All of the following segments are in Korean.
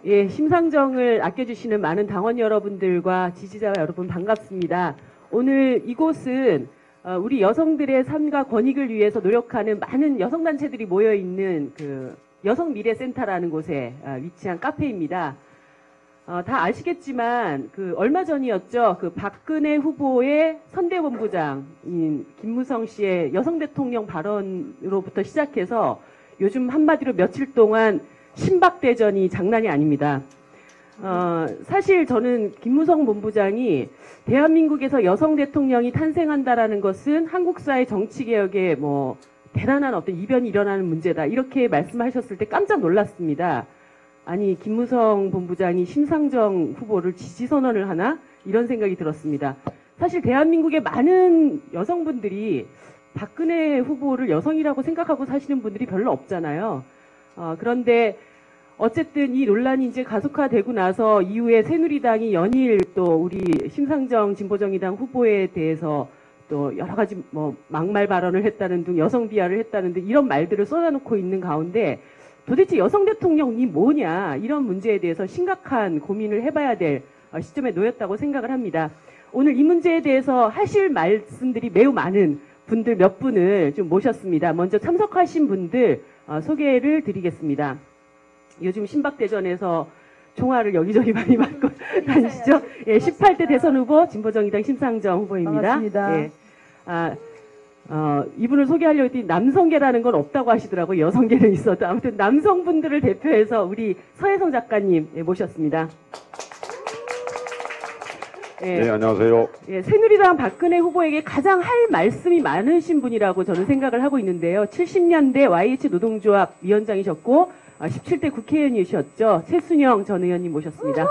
예, 심상정을 아껴주시는 많은 당원 여러분들과 지지자 여러분 반갑습니다. 오늘 이곳은 우리 여성들의 삶과 권익을 위해서 노력하는 많은 여성단체들이 모여있는 그 여성미래센터라는 곳에 위치한 카페입니다. 다 아시겠지만 그 얼마 전이었죠. 그 박근혜 후보의 선대본부장인 김무성 씨의 여성 대통령 발언으로부터 시작해서 요즘 한마디로 며칠 동안 신박대전이 장난이 아닙니다. 사실 저는 김무성 본부장이 대한민국에서 여성 대통령이 탄생한다라는 것은 한국사의 정치개혁에 뭐 대단한 어떤 이변이 일어나는 문제다. 이렇게 말씀하셨을 때 깜짝 놀랐습니다. 아니, 김무성 본부장이 심상정 후보를 지지선언을 하나? 이런 생각이 들었습니다. 사실 대한민국의 많은 여성분들이 박근혜 후보를 여성이라고 생각하고 사시는 분들이 별로 없잖아요. 그런데 어쨌든 이 논란이 이제 가속화되고 나서 이후에 새누리당이 연일 또 우리 심상정 진보정의당 후보에 대해서 또 여러 가지 뭐 막말 발언을 했다는 등 여성 비하를 했다는 등 이런 말들을 쏟아놓고 있는 가운데 도대체 여성 대통령이 뭐냐 이런 문제에 대해서 심각한 고민을 해봐야 될 시점에 놓였다고 생각을 합니다. 오늘 이 문제에 대해서 하실 말씀들이 매우 많은 분들 몇 분을 좀 모셨습니다. 먼저 참석하신 분들 소개를 드리겠습니다. 요즘 신박대전에서 총알을 여기저기 많이 맞고 다니시죠? 예, 18대 대선 후보 진보정의당 심상정 후보입니다. 반갑습니다. 예, 이분을 소개하려고 했더니 남성계라는 건 없다고 하시더라고요. 여성계는 있어도. 아무튼 남성분들을 대표해서 우리 서혜성 작가님 모셨습니다. 예, 네, 안녕하세요. 예, 새누리당 박근혜 후보에게 가장 할 말씀이 많으신 분이라고 저는 생각을 하고 있는데요. 70년대 YH 노동조합 위원장이셨고 17대 국회의원이셨죠. 최순영 전 의원님 모셨습니다.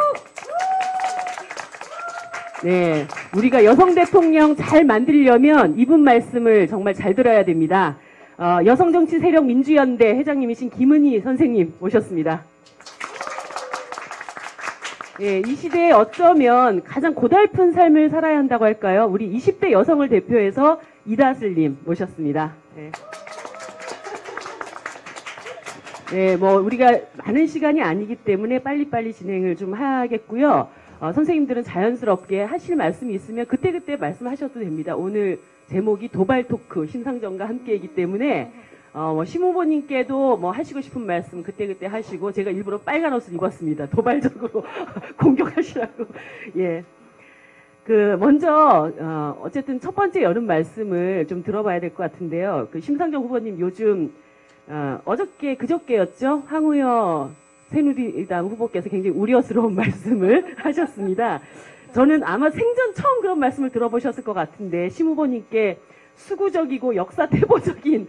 네, 우리가 여성 대통령 잘 만들려면 이분 말씀을 정말 잘 들어야 됩니다. 여성정치 세력 민주연대 회장님이신 김은희 선생님 모셨습니다. 예, 이 시대에 어쩌면 가장 고달픈 삶을 살아야 한다고 할까요? 우리 20대 여성을 대표해서 이다슬님 모셨습니다. 네. 네, 뭐 우리가 많은 시간이 아니기 때문에 빨리빨리 진행을 좀 하겠고요. 선생님들은 자연스럽게 하실 말씀이 있으면 그때그때 말씀하셔도 됩니다. 오늘 제목이 도발 토크 심상정과 함께이기 때문에 뭐 심 후보님께도 뭐 하시고 싶은 말씀 그때그때 하시고 제가 일부러 빨간 옷을 입었습니다. 도발적으로 공격하시라고. 예. 그 먼저 어쨌든 첫 번째 여름 말씀을 좀 들어봐야 될 것 같은데요. 그 심상정 후보님 요즘 어저께 그저께였죠. 황우여 새누리당 후보께서 굉장히 우려스러운 말씀을 하셨습니다. 저는 아마 생전 처음 그런 말씀을 들어보셨을 것 같은데 심 후보님께 수구적이고 역사 태보적인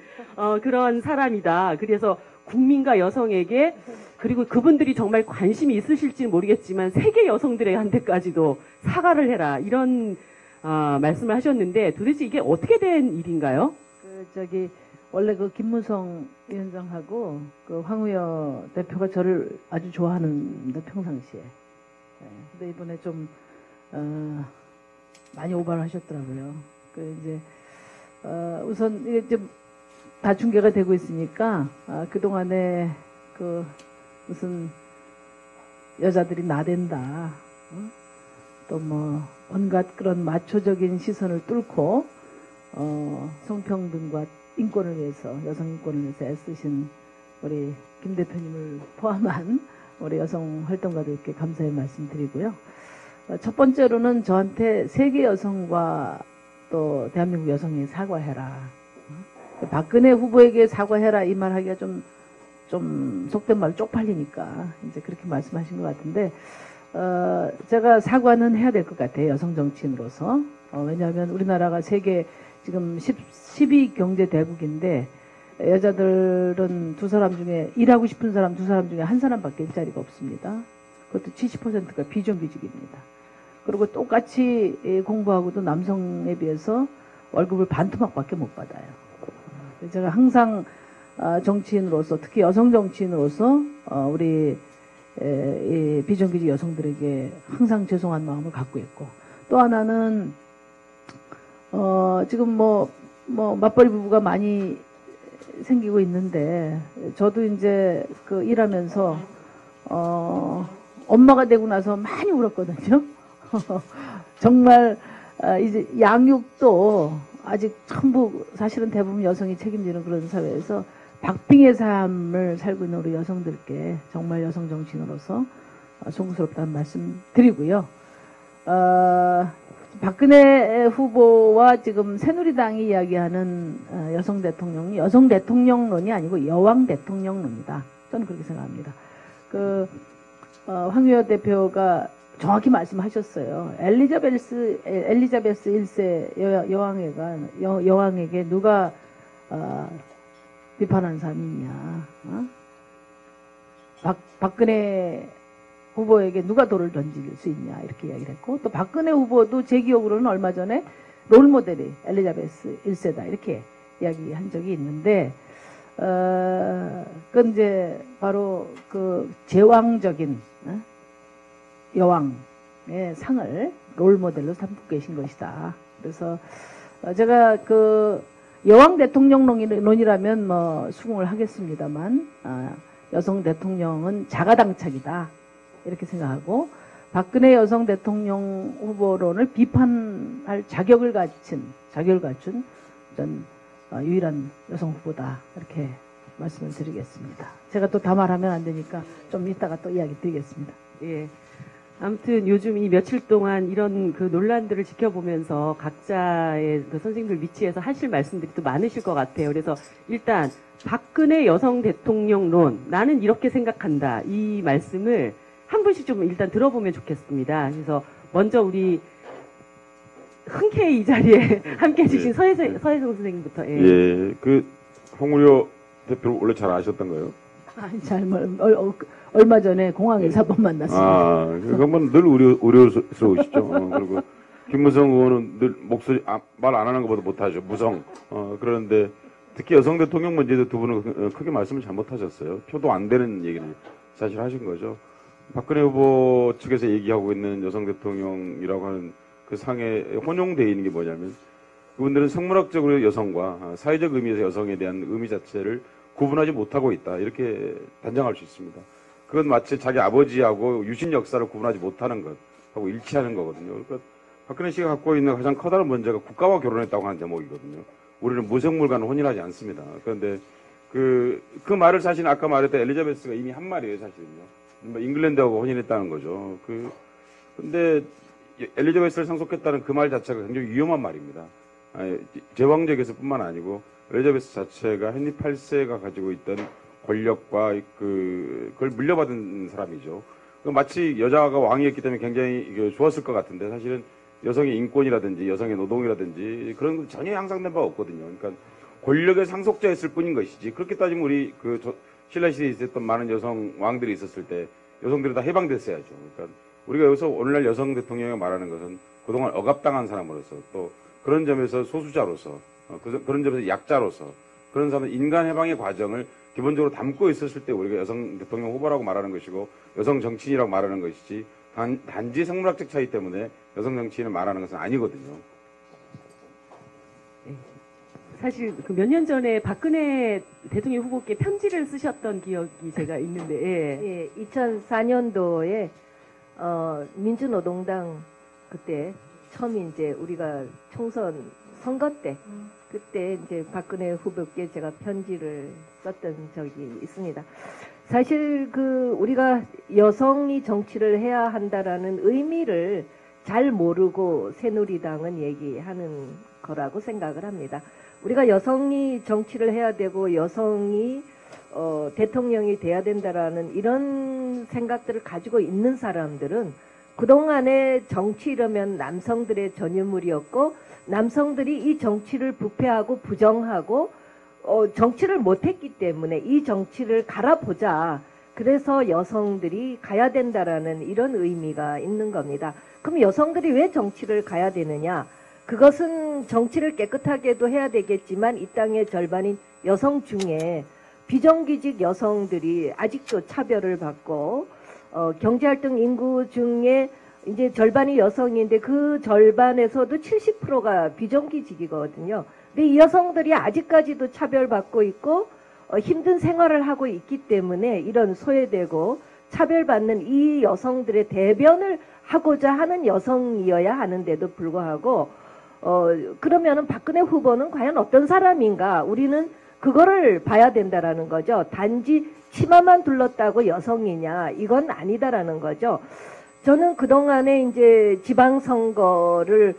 그런 사람이다. 그래서 국민과 여성에게 그리고 그분들이 정말 관심이 있으실지는 모르겠지만 세계 여성들한테까지도 사과를 해라. 이런 말씀을 하셨는데 도대체 이게 어떻게 된 일인가요? 원래 그 김무성 위원장하고 그 황우여 대표가 저를 아주 좋아하는데 평상시에. 네, 근데 이번에 좀 많이 오버를 하셨더라고요. 그 이제 우선 이게 좀 다 중계가 되고 있으니까 그동안에 그 무슨 여자들이 나댄다. 또 뭐 온갖 그런 마초적인 시선을 뚫고 성평등과 인권을 위해서 여성 인권을 위해서 애쓰신 우리 김 대표님을 포함한 우리 여성 활동가들께 감사의 말씀드리고요. 첫 번째로는 저한테 세계 여성과 또 대한민국 여성이 사과해라. 박근혜 후보에게 사과해라 이 말 하기가 좀 속된 말로 쪽팔리니까 이제 그렇게 말씀하신 것 같은데 제가 사과는 해야 될 것 같아요. 여성 정치인으로서. 왜냐하면 우리나라가 세계 지금 12 경제 대국인데 여자들은 두 사람 중에 일하고 싶은 사람 두 사람 중에 한 사람밖에 일자리가 없습니다. 그것도 70%가 비정규직입니다. 그리고 똑같이 공부하고도 남성에 비해서 월급을 반토막밖에 못 받아요. 제가 항상 정치인으로서 특히 여성 정치인으로서 우리 비정규직 여성들에게 항상 죄송한 마음을 갖고 있고 또 하나는 지금 뭐 맞벌이 부부가 많이 생기고 있는데 저도 이제 그 일하면서 엄마가 되고 나서 많이 울었거든요. 정말 이제 양육도 아직 전부 사실은 대부분 여성이 책임지는 그런 사회에서 박빙의 삶을 살고 있는 우리 여성들께 정말 여성 정치인으로서 송구스럽다는 말씀 드리고요. 박근혜 후보와 지금 새누리당이 이야기하는 여성 대통령론이 아니고 여왕 대통령론이다. 저는 그렇게 생각합니다. 황교안 대표가 정확히 말씀하셨어요. 엘리자베스 1세 여왕에게 누가 비판한 사람이 있냐? 박근혜 후보에게 누가 돌을 던질 수 있냐 이렇게 이야기를 했고, 또 박근혜 후보도 제 기억으로는 얼마 전에 롤모델이 엘리자베스 1세다 이렇게 이야기한 적이 있는데, 그건 이제 바로 그 제왕적인 여왕의 상을 롤모델로 삼고 계신 것이다. 그래서 제가 그 여왕 대통령론이라면 뭐 수긍을 하겠습니다만, 여성 대통령은 자가당착이다 이렇게 생각하고, 박근혜 여성 대통령 후보론을 비판할 자격을 갖춘 전 유일한 여성 후보다 이렇게 말씀을 드리겠습니다. 제가 또 다 말하면 안 되니까 좀 이따가 또 이야기 드리겠습니다. 예. 아무튼 요즘 이 며칠 동안 이런 그 논란들을 지켜보면서 각자의 그 선생님들 위치에서 하실 말씀들이 또 많으실 것 같아요. 그래서 일단 박근혜 여성 대통령론, 나는 이렇게 생각한다, 이 말씀을 한 분씩 좀 일단 들어보면 좋겠습니다. 그래서 먼저 우리 흔쾌히 이 자리에 함께 해주신 서혜성 선생님부터. 예, 그 홍우여 대표 원래 잘 아셨던 거예요? 아니, 얼마 전에 공항에서 한번 만났습니다. 그건 늘 우려스러우시죠. 그리고 김무성 의원은 늘 목소리 말 안 하는 것보다 못하죠. 무성. 그런데 특히 여성 대통령 문제에서 두 분은 크게 말씀을 잘못하셨어요. 표도 안 되는 얘기를 사실 하신 거죠. 박근혜 후보 측에서 얘기하고 있는 여성 대통령이라고 하는 그 상에 혼용되어 있는 게 뭐냐면, 그분들은 생물학적으로 여성과 사회적 의미에서 여성에 대한 의미 자체를 구분하지 못하고 있다, 이렇게 단정할 수 있습니다. 그건 마치 자기 아버지하고 유신 역사를 구분하지 못하는 것하고 일치하는 거거든요. 그러니까 박근혜 씨가 갖고 있는 가장 커다란 문제가 국가와 결혼했다고 하는 대목이거든요. 우리는 무생물과는 혼인하지 않습니다. 그런데 그 말을 사실 아까 말했던 엘리자베스가 이미 한 말이에요, 사실은요. 잉글랜드하고 혼인했다는 거죠. 근데 엘리자베스를 상속했다는 그 말 자체가 굉장히 위험한 말입니다. 제왕적에서 뿐만 아니고 엘리자베스 자체가 헨리 8세가 가지고 있던 권력과 그걸 물려받은 사람이죠. 마치 여자가 왕이었기 때문에 굉장히 좋았을 것 같은데, 사실은 여성의 인권이라든지 여성의 노동이라든지 그런 건 전혀 향상된 바가 없거든요. 그러니까 권력의 상속자였을 뿐인 것이지, 그렇게 따지면 우리 신라 시대에 있었던 많은 여성 왕들이 있었을 때 여성들이 다 해방됐어야죠. 그러니까 우리가 여기서 오늘날 여성 대통령이 말하는 것은 그동안 억압당한 사람으로서, 또 그런 점에서 소수자로서, 그런 점에서 약자로서, 그런 사람은 인간 해방의 과정을 기본적으로 담고 있었을 때 우리가 여성 대통령 후보라고 말하는 것이고 여성 정치인이라고 말하는 것이지, 단지 생물학적 차이 때문에 여성 정치인을 말하는 것은 아니거든요. 사실 그 몇 년 전에 박근혜 대통령 후보께 편지를 쓰셨던 기억이 제가 있는데, 2004년도에 민주노동당 그때 처음 이제 우리가 총선 선거 때 그때 이제 박근혜 후보께 제가 편지를 썼던 적이 있습니다. 사실 우리가 여성이 정치를 해야 한다라는 의미를 잘 모르고 새누리당은 얘기하는 거라고 생각을 합니다. 우리가 여성이 정치를 해야 되고 여성이 대통령이 돼야 된다라는 이런 생각들을 가지고 있는 사람들은 그동안에 정치 이러면 남성들의 전유물이었고, 남성들이 이 정치를 부패하고 부정하고 정치를 못했기 때문에 이 정치를 갈아보자, 그래서 여성들이 가야 된다라는 이런 의미가 있는 겁니다. 그럼 여성들이 왜 정치를 가야 되느냐? 그것은 정치를 깨끗하게도 해야 되겠지만 이 땅의 절반인 여성 중에 비정규직 여성들이 아직도 차별을 받고, 경제활동 인구 중에 이제 절반이 여성인데 그 절반에서도 70%가 비정규직이거든요. 근데 이 여성들이 아직까지도 차별받고 있고 힘든 생활을 하고 있기 때문에 이런 소외되고 차별받는 이 여성들의 대변을 하고자 하는 여성이어야 하는데도 불구하고 그러면은 박근혜 후보는 과연 어떤 사람인가? 우리는 그거를 봐야 된다라는 거죠. 단지 치마만 둘렀다고 여성이냐? 이건 아니다라는 거죠. 저는 그동안에 이제 지방선거를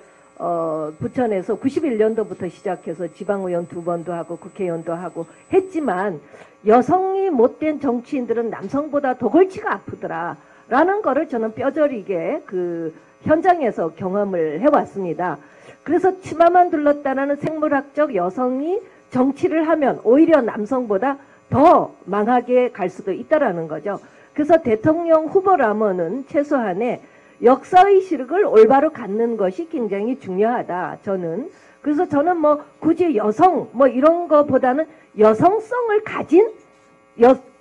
부천에서 91년도부터 시작해서 지방의원 2번도 하고 국회의원도 하고 했지만 여성이 못된 정치인들은 남성보다 더 골치가 아프더라 라는 거를 저는 뼈저리게 그 현장에서 경험을 해왔습니다. 그래서 치마만 둘렀다라는 생물학적 여성이 정치를 하면 오히려 남성보다 더 망하게 갈 수도 있다라는 거죠. 그래서 대통령 후보라면은 최소한의 역사의식을 올바로 갖는 것이 굉장히 중요하다. 저는. 그래서 저는 뭐 굳이 여성 뭐 이런 거보다는 여성성을 가진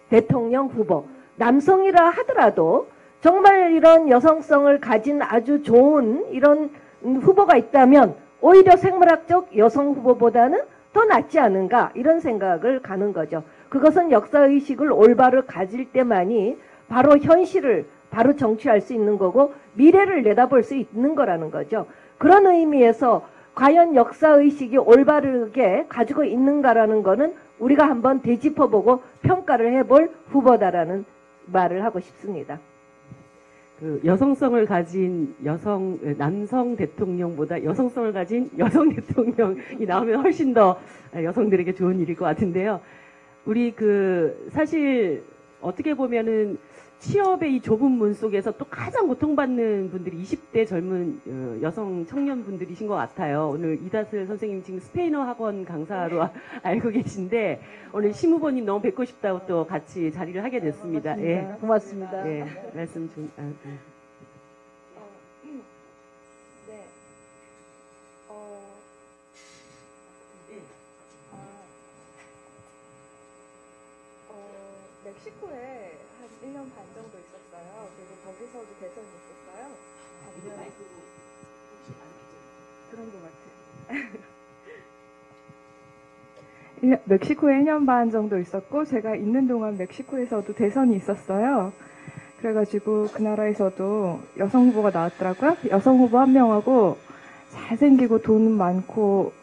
대통령 후보. 남성이라 하더라도 정말 이런 여성성을 가진 아주 좋은 이런 후보가 있다면 오히려 생물학적 여성 후보보다는 더 낫지 않은가 이런 생각을 가는 거죠. 그것은 역사의식을 올바로 가질 때만이 바로 현실을 바로 정치할 수 있는 거고 미래를 내다볼 수 있는 거라는 거죠. 그런 의미에서 과연 역사의식이 올바르게 가지고 있는가라는 거는 우리가 한번 되짚어보고 평가를 해볼 후보다라는 말을 하고 싶습니다. 그 여성성을 가진 남성 대통령보다 여성성을 가진 여성 대통령이 나오면 훨씬 더 여성들에게 좋은 일일 것 같은데요. 우리 사실 어떻게 보면은 취업의 이 좁은 문 속에서 또 가장 고통받는 분들이 20대 젊은 여성 청년분들이신 것 같아요. 오늘 이다슬 선생님 지금 스페인어 학원 강사로 알고 계신데 오늘 심 후보님 너무 뵙고 싶다고 또 같이 자리를 하게 됐습니다. 고맙습니다. 고맙습니다. 예, 말씀 좀. 멕시코에 한 1년 반 정도 있었어요. 그리고 거기서도 대선이 있었어요. 그런 것 같아요. 멕시코에 1년 반 정도 있었고 제가 있는 동안 멕시코에서도 대선이 있었어요. 그래가지고 그 나라에서도 여성 후보가 나왔더라고요. 여성 후보 한 명하고 잘생기고 돈 많고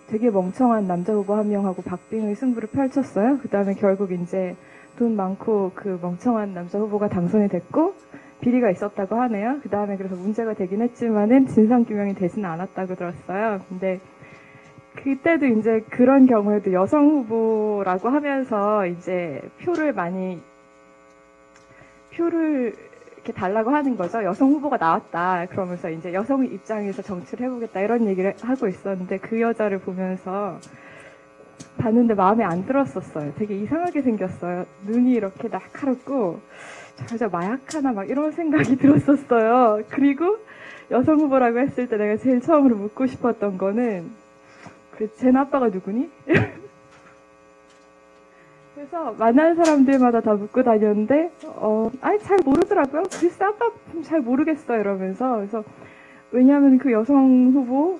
되게 멍청한 남자 후보 한 명하고 박빙의 승부를 펼쳤어요. 그 다음에 결국 이제 돈 많고 그 멍청한 남자 후보가 당선이 됐고 비리가 있었다고 하네요. 그 다음에 그래서 문제가 되긴 했지만은 진상규명이 되지는 않았다고 들었어요. 근데 그때도 이제 그런 경우에도 여성 후보라고 하면서 이제 표를 이렇게 달라고 하는 거죠. 여성 후보가 나왔다. 그러면서 이제 여성 입장에서 정치를 해보겠다 이런 얘기를 하고 있었는데 그 여자를 보면서 봤는데 마음에 안 들었었어요. 되게 이상하게 생겼어요. 눈이 이렇게 날카롭고 저 여자 마약하나 막 이런 생각이 들었었어요. 그리고 여성 후보라고 했을 때 내가 제일 처음으로 묻고 싶었던 거는 그래 쟤 아빠가 누구니? 그래서 만난 사람들마다 다 묻고 다녔는데 아니 잘 모르더라고요. 글쎄 아빠 잘 모르겠어 이러면서. 그래서 왜냐하면 그 여성 후보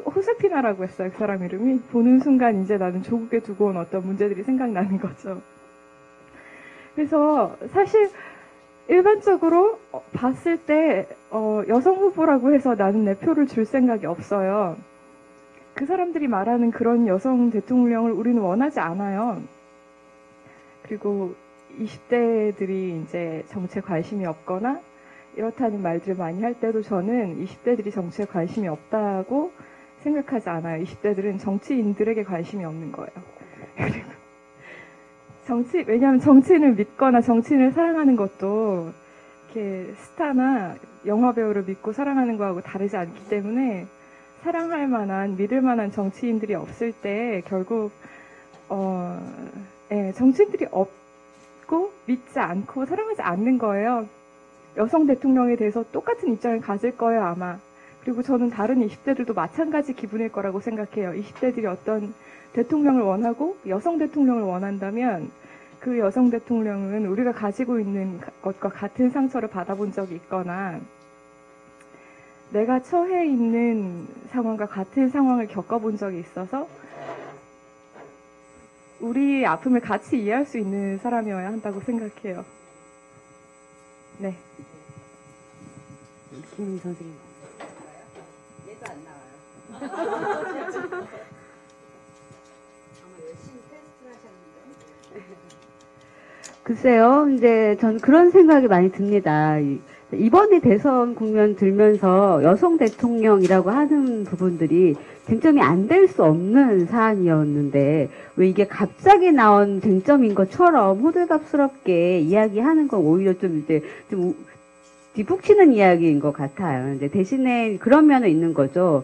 호세피나라고 했어요. 그 사람 이름이. 보는 순간 이제 나는 조국에 두고 온 어떤 문제들이 생각나는 거죠. 그래서 사실 일반적으로 봤을 때 여성 후보라고 해서 나는 내 표를 줄 생각이 없어요. 그 사람들이 말하는 그런 여성 대통령을 우리는 원하지 않아요. 그리고 20대들이 이제 정치에 관심이 없거나 이렇다는 말들을 많이 할 때도 저는 20대들이 정치에 관심이 없다고 생각하지 않아요. 20대들은 정치인들에게 관심이 없는 거예요. 그리고 왜냐하면 정치인을 믿거나 정치인을 사랑하는 것도 이렇게 스타나 영화배우를 믿고 사랑하는 거하고 다르지 않기 때문에 사랑할 만한, 믿을 만한 정치인들이 없을 때 결국 정치인들이 없고 믿지 않고 사랑하지 않는 거예요. 여성 대통령에 대해서 똑같은 입장을 가질 거예요, 아마. 그리고 저는 다른 20대들도 마찬가지 기분일 거라고 생각해요. 20대들이 어떤 대통령을 원하고 여성 대통령을 원한다면 그 여성 대통령은 우리가 가지고 있는 것과 같은 상처를 받아본 적이 있거나 내가 처해 있는 상황과 같은 상황을 겪어본 적이 있어서 우리의 아픔을 같이 이해할 수 있는 사람이어야 한다고 생각해요. 네. 김은희 선생님. 얘도 안 나와요. 글쎄요, 이제 전 그런 생각이 많이 듭니다. 이번에 대선 국면 들면서 여성 대통령이라고 하는 부분들이 쟁점이 안 될 수 없는 사안이었는데 왜 이게 갑자기 나온 쟁점인 것처럼 호들갑스럽게 이야기하는 건 오히려 좀 뒷북치는 이야기인 것 같아요. 이제 대신에 그런 면은 있는 거죠.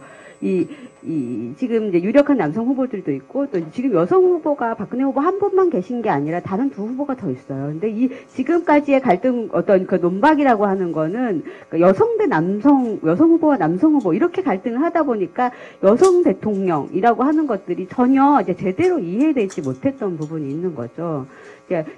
지금 이제 유력한 남성 후보들도 있고, 또 지금 여성 후보가 박근혜 후보 한 분만 계신 게 아니라 다른 두 후보가 더 있어요. 근데 지금까지의 갈등, 어떤 그 논박이라고 하는 거는 여성 대 남성, 여성 후보와 남성 후보 이렇게 갈등을 하다 보니까 여성 대통령이라고 하는 것들이 전혀 이제 제대로 이해되지 못했던 부분이 있는 거죠.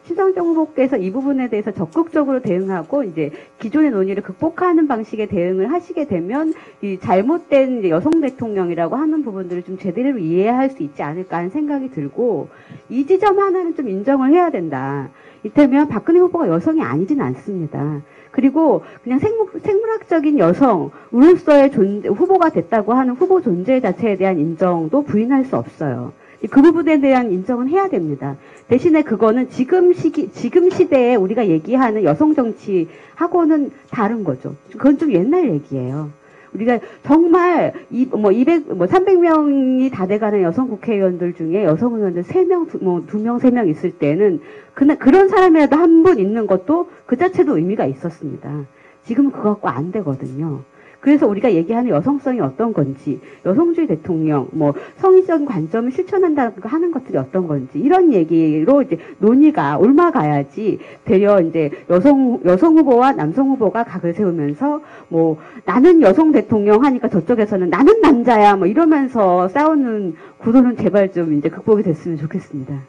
신성정 후보께서 이 부분에 대해서 적극적으로 대응하고 이제 기존의 논의를 극복하는 방식의 대응을 하시게 되면 이 잘못된 이제 여성 대통령이라고 하는 부분들을 좀 제대로 이해할 수 있지 않을까 하는 생각이 들고, 이 지점 하나는 좀 인정을 해야 된다. 이때면 박근혜 후보가 여성이 아니진 않습니다. 그리고 그냥 생물학적인 여성으로서의 후보가 됐다고 하는 후보 존재 자체에 대한 인정도 부인할 수 없어요. 그 부분에 대한 인정은 해야 됩니다. 대신에 그거는 지금 시대에 우리가 얘기하는 여성 정치하고는 다른 거죠. 그건 좀 옛날 얘기예요. 우리가 정말 300명이 다 돼가는 여성 국회의원들 중에 여성 의원들 3명, 2명, 3명 있을 때는 그런 사람이라도 한 분 있는 것도 그 자체도 의미가 있었습니다. 지금은 그거 갖고 안 되거든요. 그래서 우리가 얘기하는 여성성이 어떤 건지, 여성주의 대통령, 성의적인 관점을 실천한다고 하는 것들이 어떤 건지, 이런 얘기로 이제 논의가 옮아가야지, 되려 이제 여성 후보와 남성 후보가 각을 세우면서, 나는 여성 대통령 하니까 저쪽에서는 나는 남자야, 이러면서 싸우는 구도는 제발 좀 이제 극복이 됐으면 좋겠습니다.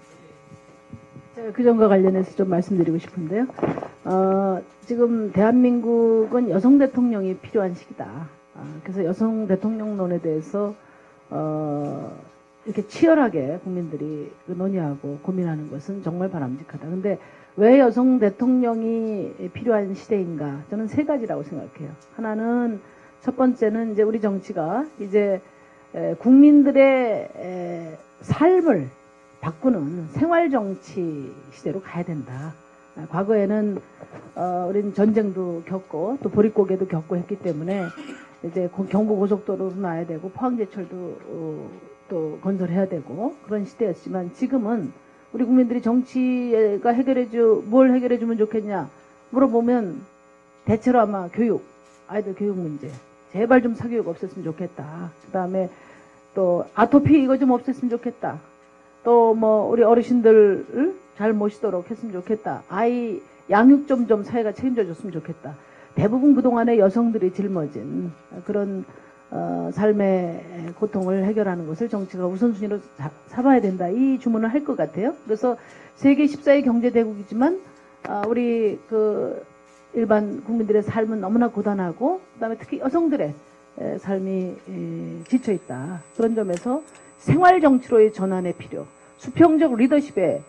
그 점과 관련해서 좀 말씀드리고 싶은데요. 지금 대한민국은 여성 대통령이 필요한 시기다. 그래서 여성 대통령론에 대해서 이렇게 치열하게 국민들이 논의하고 고민하는 것은 정말 바람직하다. 근데 왜 여성 대통령이 필요한 시대인가? 저는 3가지라고 생각해요. 하나는, 첫 번째는 이제 우리 정치가 이제 국민들의 삶을 바꾸는 생활정치 시대로 가야 된다. 과거에는 우리는 전쟁도 겪고 또 보릿고개도 겪고 했기 때문에 이제 경부고속도로도 놔야 되고 포항제철도 또 건설해야 되고 그런 시대였지만, 지금은 우리 국민들이 정치가 뭘 해결해 주면 좋겠냐 물어보면 대체로 아마 아이들 교육 문제, 제발 좀 사교육 없었으면 좋겠다. 그 다음에 또 아토피 이거 좀 없앴으면 좋겠다. 또 우리 어르신들 잘 모시도록 했으면 좋겠다. 아이 양육 좀 사회가 책임져 줬으면 좋겠다. 대부분 그동안에 여성들이 짊어진 그런 삶의 고통을 해결하는 것을 정치가 우선순위로 삼아야 된다. 이 주문을 할 것 같아요. 그래서 세계 14위 경제대국이지만 우리 일반 국민들의 삶은 너무나 고단하고, 그다음에 특히 여성들의 삶이 지쳐 있다. 그런 점에서 생활 정치로의 전환의 필요, 수평적 리더십의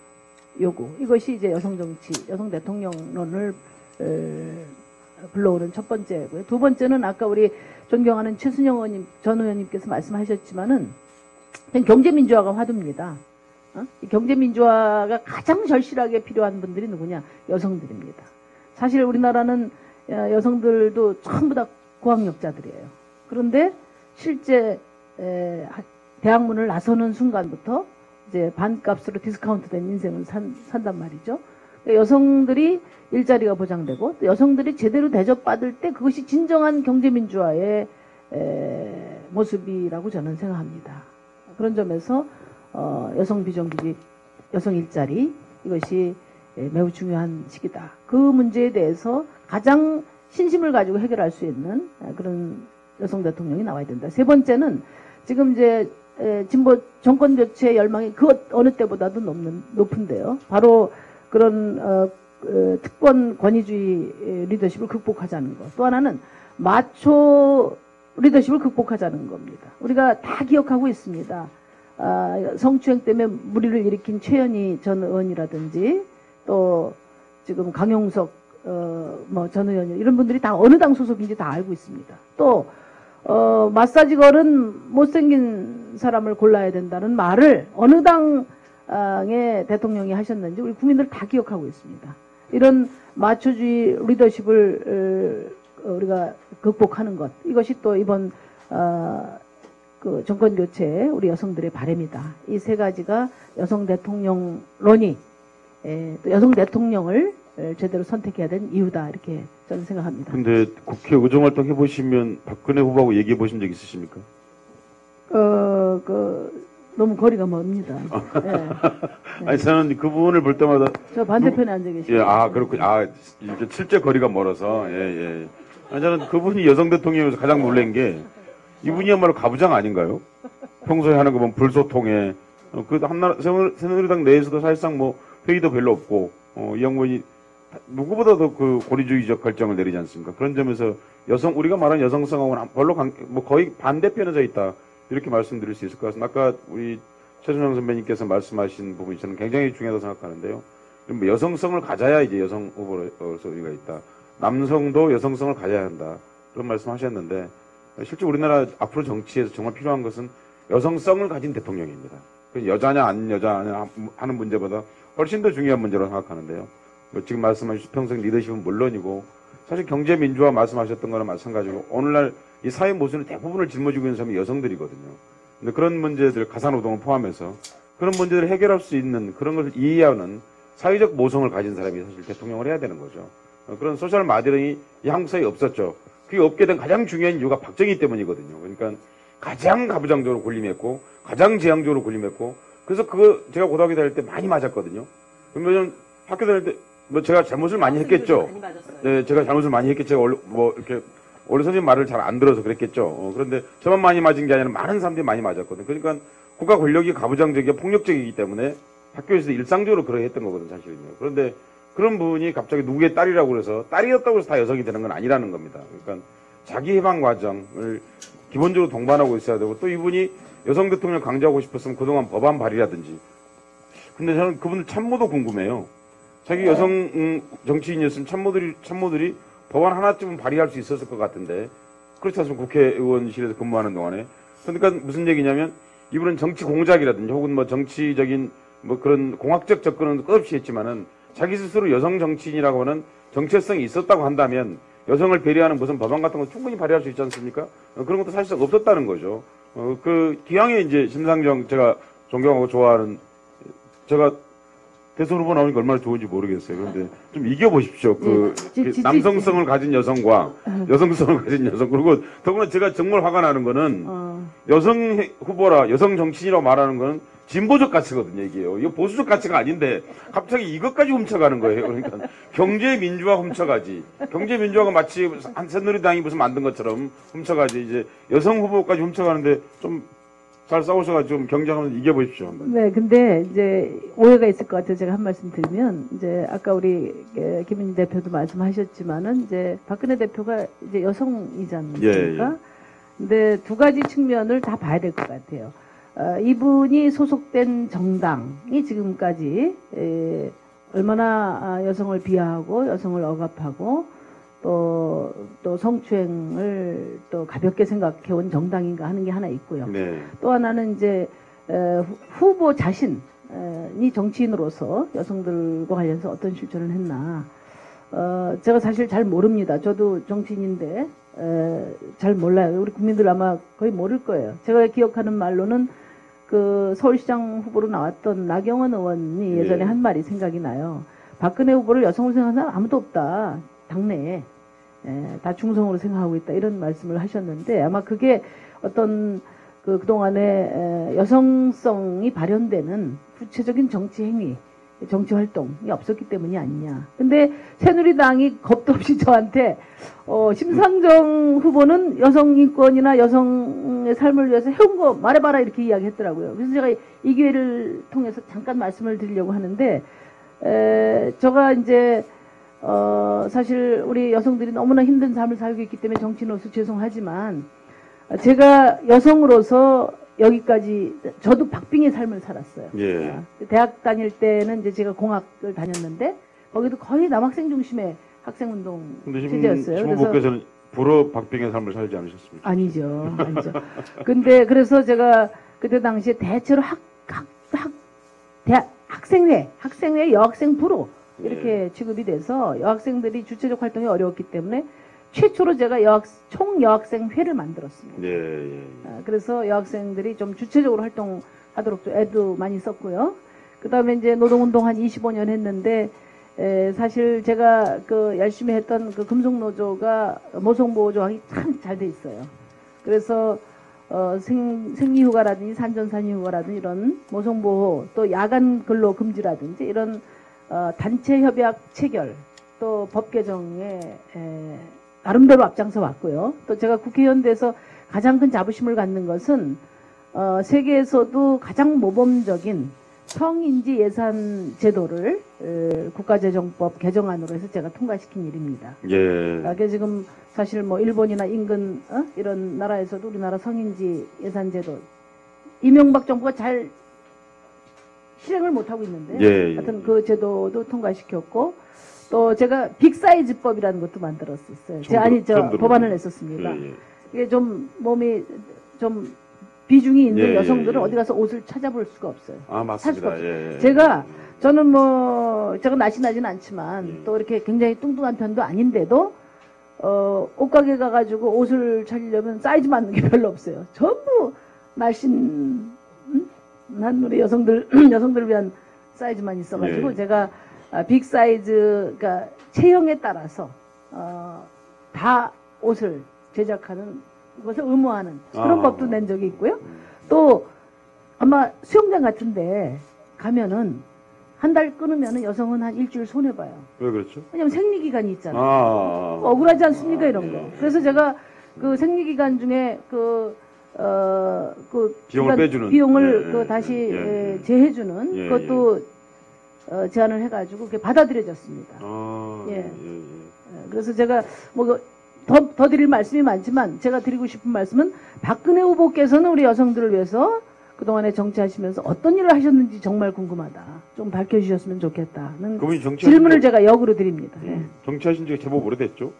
요구, 이것이 이제 여성 정치, 여성 대통령론을 불러오는 첫 번째고요. 두 번째는 아까 우리 존경하는 최순영 전 의원님께서 말씀하셨지만은 경제민주화가 화두입니다. 이 경제민주화가 가장 절실하게 필요한 분들이 누구냐? 여성들입니다. 사실 우리나라는 여성들도 전부 다 고학력자들이에요. 그런데 실제 대학문을 나서는 순간부터 이제 반값으로 디스카운트된 인생을 산단 말이죠. 여성들이 일자리가 보장되고 또 여성들이 제대로 대접받을 때 그것이 진정한 경제민주화의 모습이라고 저는 생각합니다. 그런 점에서 여성 비정규직, 여성 일자리, 이것이 매우 중요한 시기다. 그 문제에 대해서 가장 신심을 가지고 해결할 수 있는 그런 여성 대통령이 나와야 된다. 세 번째는 지금 이제 진보 정권 교체 열망이 그 어느 때보다도 높은데요. 바로 그런 특권 권위주의 리더십을 극복하자는 것. 또 하나는 마초 리더십을 극복하자는 겁니다. 우리가 다 기억하고 있습니다. 성추행 때문에 물의를 일으킨 최현희 전 의원이라든지 또 지금 강용석 뭐 전 의원 이런 분들이 다 어느 당 소속인지 다 알고 있습니다. 또 마사지 걸은 못생긴 사람을 골라야 된다는 말을 어느 당의 대통령이 하셨는지 우리 국민들 다 기억하고 있습니다. 이런 마초주의 리더십을 우리가 극복하는 것, 이것이 또 이번 그 정권 교체 우리 여성들의 바람이다. 이 세 가지가 여성 대통령론이 또 여성 대통령을 제대로 선택해야 되는 이유다, 이렇게 저는 생각합니다. 근데 국회 의정활동 해보시면 박근혜 후보하고 얘기해 보신 적 있으십니까? 너무 거리가 먼니다. 예. 아니, 저는 그분을 볼 때마다. 저 반대편에 앉아 계시죠. 예, 그렇군요. 이제 실제 거리가 멀어서, 아니, 저는 그분이 여성 대통령이면서 가장 놀란 게, 이분이야말로 가부장 아닌가요? 평소에 하는 거 보면 불소통에, 새누리당 내에서도 사실상 뭐, 회의도 별로 없고, 이 양반이 누구보다도 그 고리주의적 결정을 내리지 않습니까? 그런 점에서 우리가 말하는 여성성하고는 별로 거의 반대편에 서 있다. 이렇게 말씀드릴 수 있을 것 같습니다. 아까 우리 최순영 선배님께서 말씀하신 부분이 저는 굉장히 중요하다고 생각하는데요. 뭐 여성성을 가져야 이제 여성 후보로서 우리가 있다. 남성도 여성성을 가져야 한다. 그런 말씀 하셨는데, 실제 우리나라 앞으로 정치에서 정말 필요한 것은 여성성을 가진 대통령입니다. 여자냐 안 여자냐 하는 문제보다 훨씬 더 중요한 문제라고 생각하는데요. 지금 말씀하신 수평성 리더십은 물론이고, 사실 경제민주화 말씀하셨던 거랑 마찬가지고, 오늘날 이 사회 모순의 대부분을 짊어지고 있는 사람이 여성들이거든요. 근데 그런 문제들, 가사노동을 포함해서 그런 문제들을 해결할 수 있는 그런 것을 이해하는 사회적 모성을 가진 사람이 사실 대통령을 해야 되는 거죠. 그런 소셜 모델링이 이 한국 사회에 없었죠. 그게 없게 된 가장 중요한 이유가 박정희 때문이거든요. 그러니까 가장 가부장적으로 군림했고, 가장 재앙적으로 군림했고, 그래서 제가 고등학교 다닐 때 많이 맞았거든요. 그러면 학교 다닐 때, 제가 잘못을 많이 했겠죠. 네, 제가 잘못을 많이 했겠죠. 제가 원래 선생님 말을 잘 안 들어서 그랬겠죠. 그런데 저만 많이 맞은 게 아니라 많은 사람들이 많이 맞았거든요. 그러니까 국가 권력이 가부장적이고 폭력적이기 때문에 학교에서 일상적으로 그렇게 했던 거거든요, 사실은요. 그런데 그런 분이 갑자기 누구의 딸이라고 그래서 딸이었다고 해서 다 여성이 되는 건 아니라는 겁니다. 그러니까 자기 해방 과정을 기본적으로 동반하고 있어야 되고, 또 이분이 여성 대통령 강조하고 싶었으면 그동안 법안 발의라든지. 근데 저는 그분들 참모도 궁금해요. 자기 여성 정치인이었으면 참모들이 법안 하나쯤은 발의할 수 있었을 것 같은데, 그렇지 않습니까? 국회의원실에서 근무하는 동안에. 그러니까 무슨 얘기냐면, 이분은 정치 공작이라든지 혹은 뭐 정치적인 뭐 그런 공학적 접근은 끝없이 했지만은, 자기 스스로 여성 정치인이라고 하는 정체성이 있었다고 한다면 여성을 배려하는 무슨 법안 같은 거 충분히 발의할 수 있지 않습니까? 그런 것도 사실상 없었다는 거죠. 기왕에 이제 심상정 제가 존경하고 좋아하는, 제가 대선 후보 나오니까 얼마나 좋은지 모르겠어요. 그런데 좀 이겨보십시오. 남성성을 가진 여성과 여성성을 가진 여성. 그리고 더구나 제가 정말 화가 나는 거는 여성 후보라, 여성 정치인이라고 말하는 거는 진보적 가치거든요, 이게요. 이거 보수적 가치가 아닌데 갑자기 이것까지 훔쳐가는 거예요. 그러니까 경제민주화 훔쳐가지. 경제민주화가 마치 새누리당이 무슨 만든 것처럼 훔쳐가지. 이제 여성 후보까지 훔쳐가는데 좀 잘 싸우셔가지고 좀 경쟁하면서 이겨보십시오. 한번. 네, 근데 이제 오해가 있을 것 같아요. 제가 한 말씀 드리면, 이제 아까 우리 김은희 대표도 말씀하셨지만은, 이제 박근혜 대표가 이제 여성이지 않습니까? 예. 근데 두 가지 측면을 다 봐야 될 것 같아요. 이분이 소속된 정당이 지금까지 얼마나 여성을 비하하고 여성을 억압하고 또 성추행을 또 가볍게 생각해온 정당인가 하는 게 하나 있고요. 네. 또 하나는 이제 후보 자신이 정치인으로서 여성들과 관련해서 어떤 실천을 했나. 제가 사실 잘 모릅니다. 저도 정치인인데 잘 몰라요. 우리 국민들 아마 거의 모를 거예요. 제가 기억하는 말로는 그 서울시장 후보로 나왔던 나경원 의원이 예전에 한 말이 생각이 나요. 박근혜 후보를 여성으로 생각하는 사람 아무도 없다. 당내에. 다 중성으로 생각하고 있다. 이런 말씀을 하셨는데, 아마 그게 어떤 그동안에 여성성이 발현되는 구체적인 정치 행위, 정치 활동이 없었기 때문이 아니냐. 근데 새누리당이 겁도 없이 저한테 심상정 후보는 여성 인권이나 여성의 삶을 위해서 해온 거 말해봐라 이렇게 이야기했더라고요. 그래서 제가 이 기회를 통해서 잠깐 말씀을 드리려고 하는데, 제가 이제 사실 우리 여성들이 너무나 힘든 삶을 살고 있기 때문에 정치인으로서 죄송하지만, 제가 여성으로서 여기까지, 저도 박빙의 삶을 살았어요. 예. 대학 다닐 때는 이제 제가 공학을 다녔는데, 거기도 거의 남학생 중심의 학생운동 근데 취재였어요. 신문복께서는 불어 박빙의 삶을 살지 않으셨습니까? 아니죠. 근데 그래서 제가 그때 당시에 대체로 학생회 여학생부로 이렇게 취급이 돼서 여학생들이 주체적 활동이 어려웠기 때문에 최초로 제가 총 여학생회를 만들었습니다. 예. 그래서 여학생들이 좀 주체적으로 활동하도록 좀 애도 많이 썼고요. 그 다음에 이제 노동운동 한 25년 했는데, 사실 제가 그 열심히 했던 그 금속노조가 모성보호 조항이 참 잘 돼 있어요. 그래서 생리휴가라든지 산전산후휴가라든지 이런 모성보호, 또 야간 근로 금지라든지 이런 단체 협약 체결, 또 법 개정에 나름대로 앞장서 왔고요. 또 제가 국회의원 돼서 가장 큰 자부심을 갖는 것은 세계에서도 가장 모범적인 성인지 예산 제도를 국가재정법 개정안으로 해서 제가 통과시킨 일입니다. 예. 그게 지금 사실 뭐 일본이나 인근 이런 나라에서도 우리나라 성인지 예산 제도 이명박 정부가 잘 실행을 못 하고 있는데, 예. 하여튼 그 제도도 통과시켰고, 또 제가 빅사이즈법이라는 것도 만들었었어요. 법안을 냈었습니다. 예. 이게 좀 몸이 좀 비중이 있는 예, 여성들은 예. 어디 가서 옷을 찾아볼 수가 없어요. 아, 살 수가 맞습니다. 없어요. 예. 저는 뭐 제가 날씬하진 않지만 또 이렇게 굉장히 뚱뚱한 편도 아닌데도 옷가게 가가지고 옷을 찾으려면 사이즈 맞는 게 별로 없어요. 전부 날씬한 우리 여성들을 위한 사이즈만 있어가지고 예. 제가 빅 사이즈, 그러니까 체형에 따라서 다 옷을 제작하는 것을 의무화하는 그런 법도 낸 적이 있고요. 또 아마 수영장 같은데 가면은 한 달 끊으면은 여성은 한 일주일 손해 봐요. 왜 그렇죠? 왜냐면 생리기간이 있잖아요. 아. 억울하지 않습니까 이런 거. 예. 그래서 제가 그 생리기간 중에 비용을 빼주는 비용을 예, 다시 예. 제해주는 예, 그것도 제안을 해가지고 그게 받아들여졌습니다. 아. 예. 그래서 제가 뭐 더 드릴 말씀이 많지만 제가 드리고 싶은 말씀은 박근혜 후보께서는 우리 여성들을 위해서 그동안에 정치하시면서 어떤 일을 하셨는지 정말 궁금하다. 좀 밝혀주셨으면 좋겠다는 그분이 정치하신 질문을 지- 제가 역으로 드립니다. 예. 정치하신 지가 제법 오래됐죠?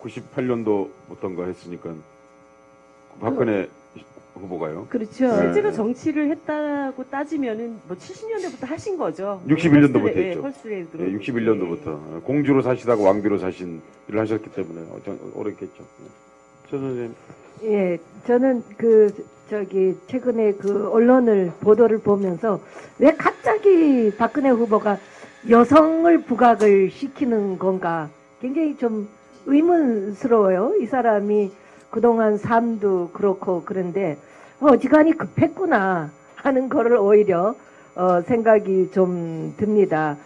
98년도부터인가 했으니까 박근혜 후보가요. 그렇죠. 네. 실제로 정치를 했다고 따지면은 뭐 70년대부터 하신 거죠. 61년도 부터 펄스레- 했죠. 펄스레이드로. 예, 61년도부터 공주로 사시다가 왕비로 사신 일을 하셨기 때문에 오래겠죠. 최 선생님. 예, 저는 최근에 그 언론을 보도를 보면서 왜 갑자기 박근혜 후보가 여성을 부각을 시키는 건가 굉장히 좀 의문스러워요. 이 사람이 그동안 삶도 그렇고 그런데 어지간히 급했구나 하는 거를 오히려 생각이 좀 듭니다.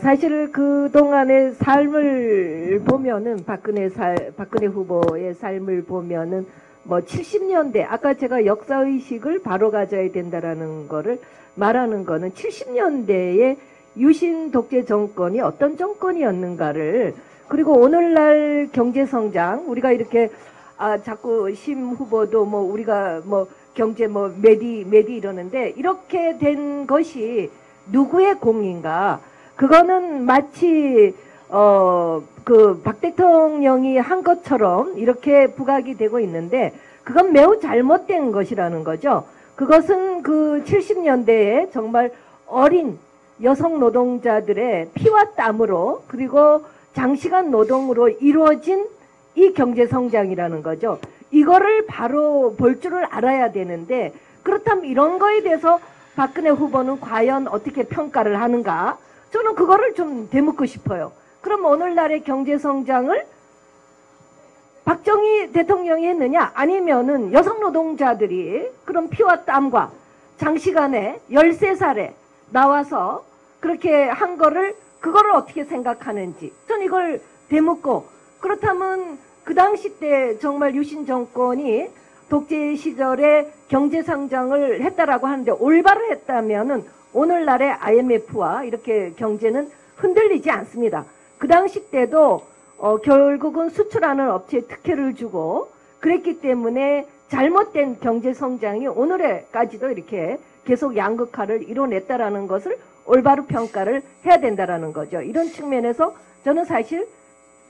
사실 그동안의 삶을 보면은 박근혜 후보의 삶을 보면은 뭐 70년대 아까 제가 역사의식을 바로 가져야 된다라는 거를 말하는 거는 70년대의 유신 독재 정권이 어떤 정권이었는가를 그리고 오늘날 경제성장 우리가 이렇게 자꾸 심 후보도 뭐 우리가 뭐 경제 뭐 메디 이러는데 이렇게 된 것이 누구의 공인가? 그거는 마치 그 박 대통령이 한 것처럼 이렇게 부각이 되고 있는데 그건 매우 잘못된 것이라는 거죠. 그것은 그 70년대에 정말 어린 여성 노동자들의 피와 땀으로 그리고 장시간 노동으로 이루어진 이 경제 성장이라는 거죠. 이거를 바로 볼 줄을 알아야 되는데 그렇다면 이런 거에 대해서 박근혜 후보는 과연 어떻게 평가를 하는가? 저는 그거를 좀 되묻고 싶어요. 그럼 오늘날의 경제 성장을 박정희 대통령이 했느냐? 아니면은 여성 노동자들이 그런 피와 땀과 장시간에 13살에 나와서 그렇게 한 거를 그거를 어떻게 생각하는지 전 이걸 되묻고 그렇다면 그 당시 때 정말 유신 정권이 독재 시절에 경제 성장을 했다라고 하는데 올바로 했다면은 오늘날의 IMF와 이렇게 경제는 흔들리지 않습니다. 그 당시 때도 결국은 수출하는 업체에 특혜를 주고 그랬기 때문에 잘못된 경제 성장이 오늘에까지도 이렇게 계속 양극화를 이뤄냈다라는 것을 올바로 평가를 해야 된다라는 거죠. 이런 측면에서 저는 사실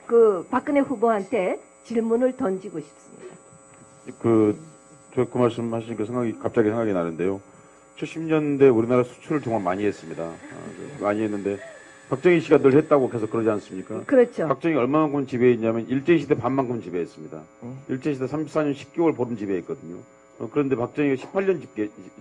그 박근혜 후보한테 질문을 던지고 싶습니다. 저 그 말씀 하시니까 갑자기 생각이 나는데요. 70년대 우리나라 수출을 정말 많이 했습니다. 많이 했는데 박정희 씨가 늘 했다고 계속 그러지 않습니까? 그렇죠. 박정희 얼마만큼 지배했냐면 일제시대 반만큼 지배했습니다. 일제시대 34년 10개월 보름 지배했거든요. 그런데 박정희가 18년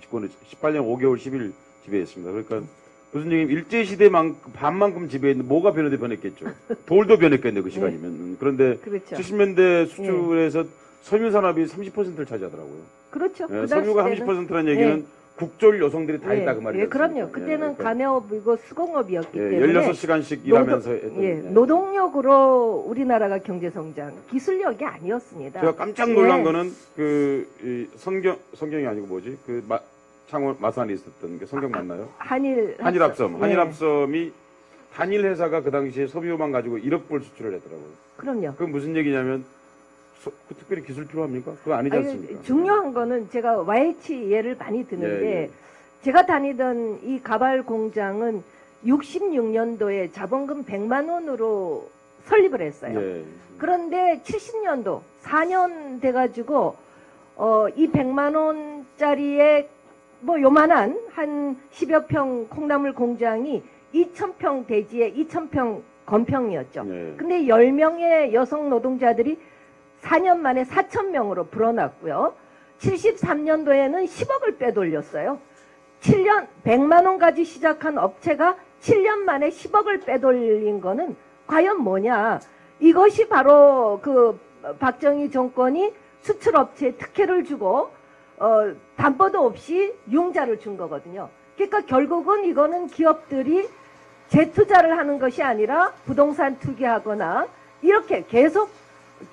집권을 18년 5개월 10일 지배했습니다. 그러니까 무슨 얘기냐면 일제시대만큼 반만큼 지배했는데 뭐가 변했겠죠. 돌도 변했겠네 그 시간이면. 그런데 그렇죠. 70년대 수출에서 섬유산업이 30%를 차지하더라고요. 그렇죠. 예, 그 섬유가 당시 때는 30%라는 얘기는 국졸 여성들이 다 했다 그 말이에요. 그럼요. 그때는 간해업이고 수공업이었기 때문에 16시간씩 일하면서 했던 노동력으로 우리나라가 경제성장, 기술력이 아니었습니다. 제가 깜짝 놀란 거는 이 성경이 아니고 뭐지? 창원 마산에 있었던 게 성경 맞나요? 한일합섬. 예. 한일합섬이 단일 회사가 그 당시에 섬유만 가지고 1억 불 수출을 했더라고요. 그럼요. 그건 무슨 얘기냐면 특별히 기술 필요합니까? 그거 아니지 않습니까? 중요한 거는 제가 YH 예를 많이 드는데 예. 제가 다니던 이 가발 공장은 66년도에 자본금 100만 원으로 설립을 했어요. 예. 그런데 70년도 4년 돼가지고 이 100만 원짜리의 뭐 요만한 한 10여 평 콩나물 공장이 2,000평 대지에 2,000평 건평이었죠. 예. 근데 10명의 여성 노동자들이 4년 만에 4,000명으로 불어났고요. 73년도에는 10억을 빼돌렸어요. 7년 100만 원까지 시작한 업체가 7년 만에 10억을 빼돌린 거는 과연 뭐냐? 이것이 바로 그 박정희 정권이 수출업체에 특혜를 주고 담보도 없이 융자를 준 거거든요. 그러니까 결국은 이거는 기업들이 재투자를 하는 것이 아니라 부동산 투기하거나 이렇게 계속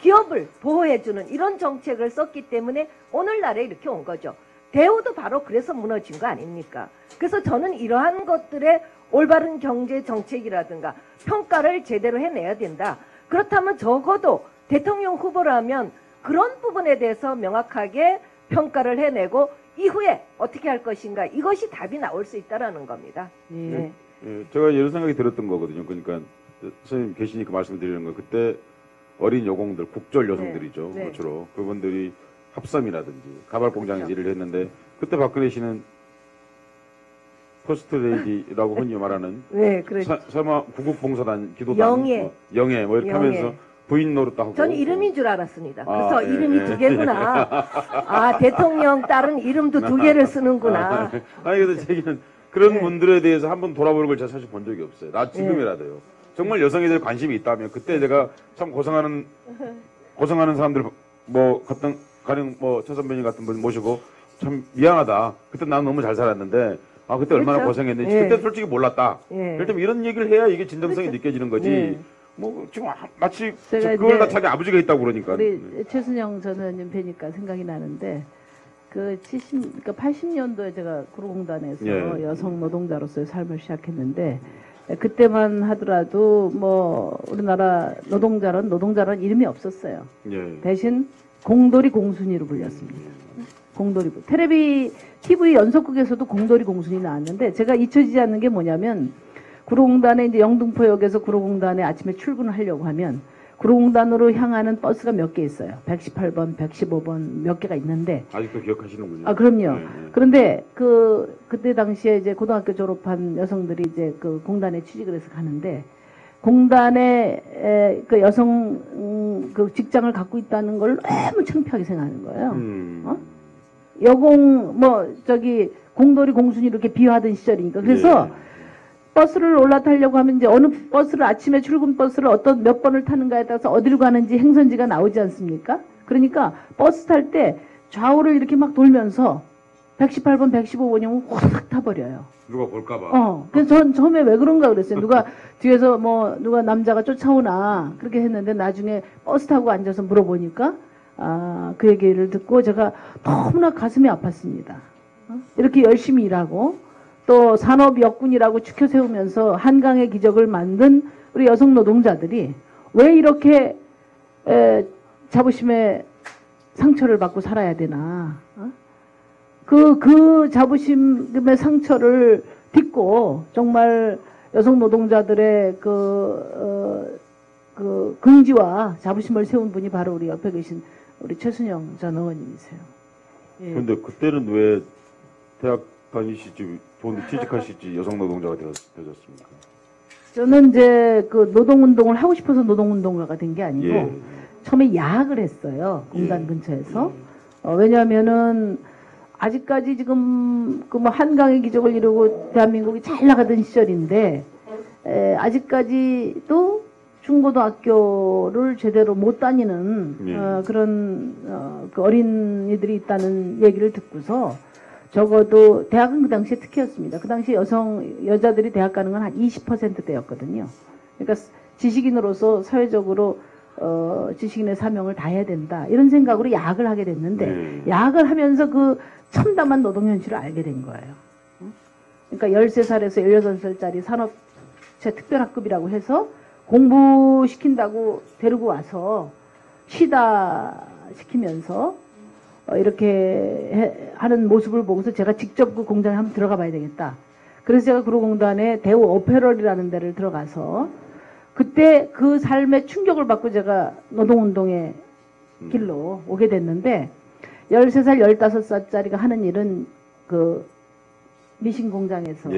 기업을 보호해주는 이런 정책을 썼기 때문에 오늘날에 이렇게 온 거죠. 대우도 바로 그래서 무너진 거 아닙니까? 그래서 저는 이러한 것들의 올바른 경제 정책이라든가 평가를 제대로 해내야 된다. 그렇다면 적어도 대통령 후보라면 그런 부분에 대해서 명확하게 평가를 해내고 이후에 어떻게 할 것인가 이것이 답이 나올 수 있다라는 겁니다. 네. 예, 제가 이런 생각이 들었던 거거든요. 그러니까 선생님 계시니까 말씀드리는 거 그때 어린 여공들, 국졸 여성들이죠. 네. 주로 그분들이 합섬이라든지 가발 공장에서 그렇죠. 일을 했는데 그때 박근혜 씨는 퍼스트 레이디라고 흔히 말하는 네, 그렇죠. 설마 구국봉사단 기도단 영예 뭐 이렇게 영예. 하면서 부인 노릇하고 저는 이름인 줄 알았습니다. 그래서 예, 이름이 예. 두 개구나. 아, 대통령 딸은 이름도 두 개를 쓰는구나. 아니 근데 제 얘기는 그런 네. 분들에 대해서 한번 돌아보는 걸 제가 사실 본 적이 없어요. 나 지금이라도요. 정말 여성에 대해 관심이 있다면 그때 제가 참 고생하는 사람들 뭐 가령 뭐 최 선배님 같은 분 모시고 참 미안하다. 그때 난 너무 잘 살았는데 그때 얼마나 그렇죠. 고생했는지 예. 그때 솔직히 몰랐다. 예. 일단 이런 얘기를 해야 이게 진정성이 그렇죠. 느껴지는 거지. 예. 뭐 지금 마치 제가 그걸 다 이제 자기 아버지가 했다고 그러니까. 우리 최순영 전 의원님 뵈니까 생각이 나는데 그러니까 80년도에 제가 구로공단에서 예. 여성 노동자로서의 삶을 시작했는데 그때만 하더라도 뭐 우리나라 노동자란 이름이 없었어요. 예. 대신 공돌이 공순이로 불렸습니다. 공돌이 TV 연속극에서도 공돌이 공순이 나왔는데 제가 잊혀지지 않는 게 뭐냐면 구로공단에 이제 영등포역에서 구로공단에 아침에 출근을 하려고 하면 구로공단으로 향하는 버스가 몇 개 있어요. 118번, 115번 몇 개가 있는데 아직도 기억하시는군요. 그럼요. 예, 예. 그런데 그때 당시에 이제 고등학교 졸업한 여성들이 이제 그 공단에 취직을 해서 가는데 공단에 그 여성 그 직장을 갖고 있다는 걸 너무 창피하게 생각하는 거예요. 여공 공돌이 공순이 이렇게 비유하던 시절이니까 그래서 예. 버스를 올라타려고 하면 이제 어느 버스를 아침에 출근 버스를 어떤 몇 번을 타는가에 따라서 어디로 가는지 행선지가 나오지 않습니까? 그러니까 버스 탈 때 좌우를 이렇게 막 돌면서 118번, 115번이면 확 타버려요. 누가 볼까봐. 그래서 전 처음에 왜 그런가 그랬어요. 누가 뒤에서 누가 남자가 쫓아오나 그렇게 했는데 나중에 버스 타고 앉아서 물어보니까 그 얘기를 듣고 제가 너무나 가슴이 아팠습니다. 이렇게 열심히 일하고 또 산업역군이라고 추켜 세우면서 한강의 기적을 만든 우리 여성 노동자들이 왜 이렇게 자부심에 상처를 받고 살아야 되나? 그 자부심의 상처를 딛고 정말 여성 노동자들의 그 그 긍지와 자부심을 세운 분이 바로 우리 옆에 계신 우리 최순영 전 의원님이세요. 예. 근데 그때는 왜 대학 다니시지, 좋은데 취직하시지 여성 노동자가 되셨습니까? 저는 이제 그 노동운동을 하고 싶어서 노동운동가가 된 게 아니고 예. 처음에 야학을 했어요. 공단 예. 근처에서. 왜냐하면은 아직까지 지금 그 뭐 한강의 기적을 이루고 대한민국이 잘 나가던 시절인데 아직까지도 중고등학교를 제대로 못 다니는 예. 그런 그 어린이들이 있다는 얘기를 듣고서 적어도 대학은 그 당시에 특혜였습니다. 그 당시 여자들이 대학 가는 건 한 20%대였거든요. 그러니까 지식인으로서 사회적으로 지식인의 사명을 다해야 된다. 이런 생각으로 야학을 하게 됐는데 야학을 하면서 그 참담한 노동 현실을 알게 된 거예요. 그러니까 13살에서 16살짜리 산업체 특별학급이라고 해서 공부시킨다고 데리고 와서 쉬다 시키면서 이렇게 하는 모습을 보고서 제가 직접 그 공장에 한번 들어가 봐야 되겠다. 그래서 제가 구로공단에 대우 어페럴이라는 데를 들어가서 그때 그 삶의 충격을 받고 제가 노동운동의 길로 오게 됐는데 13살, 15살짜리가 하는 일은 그 미신 공장에서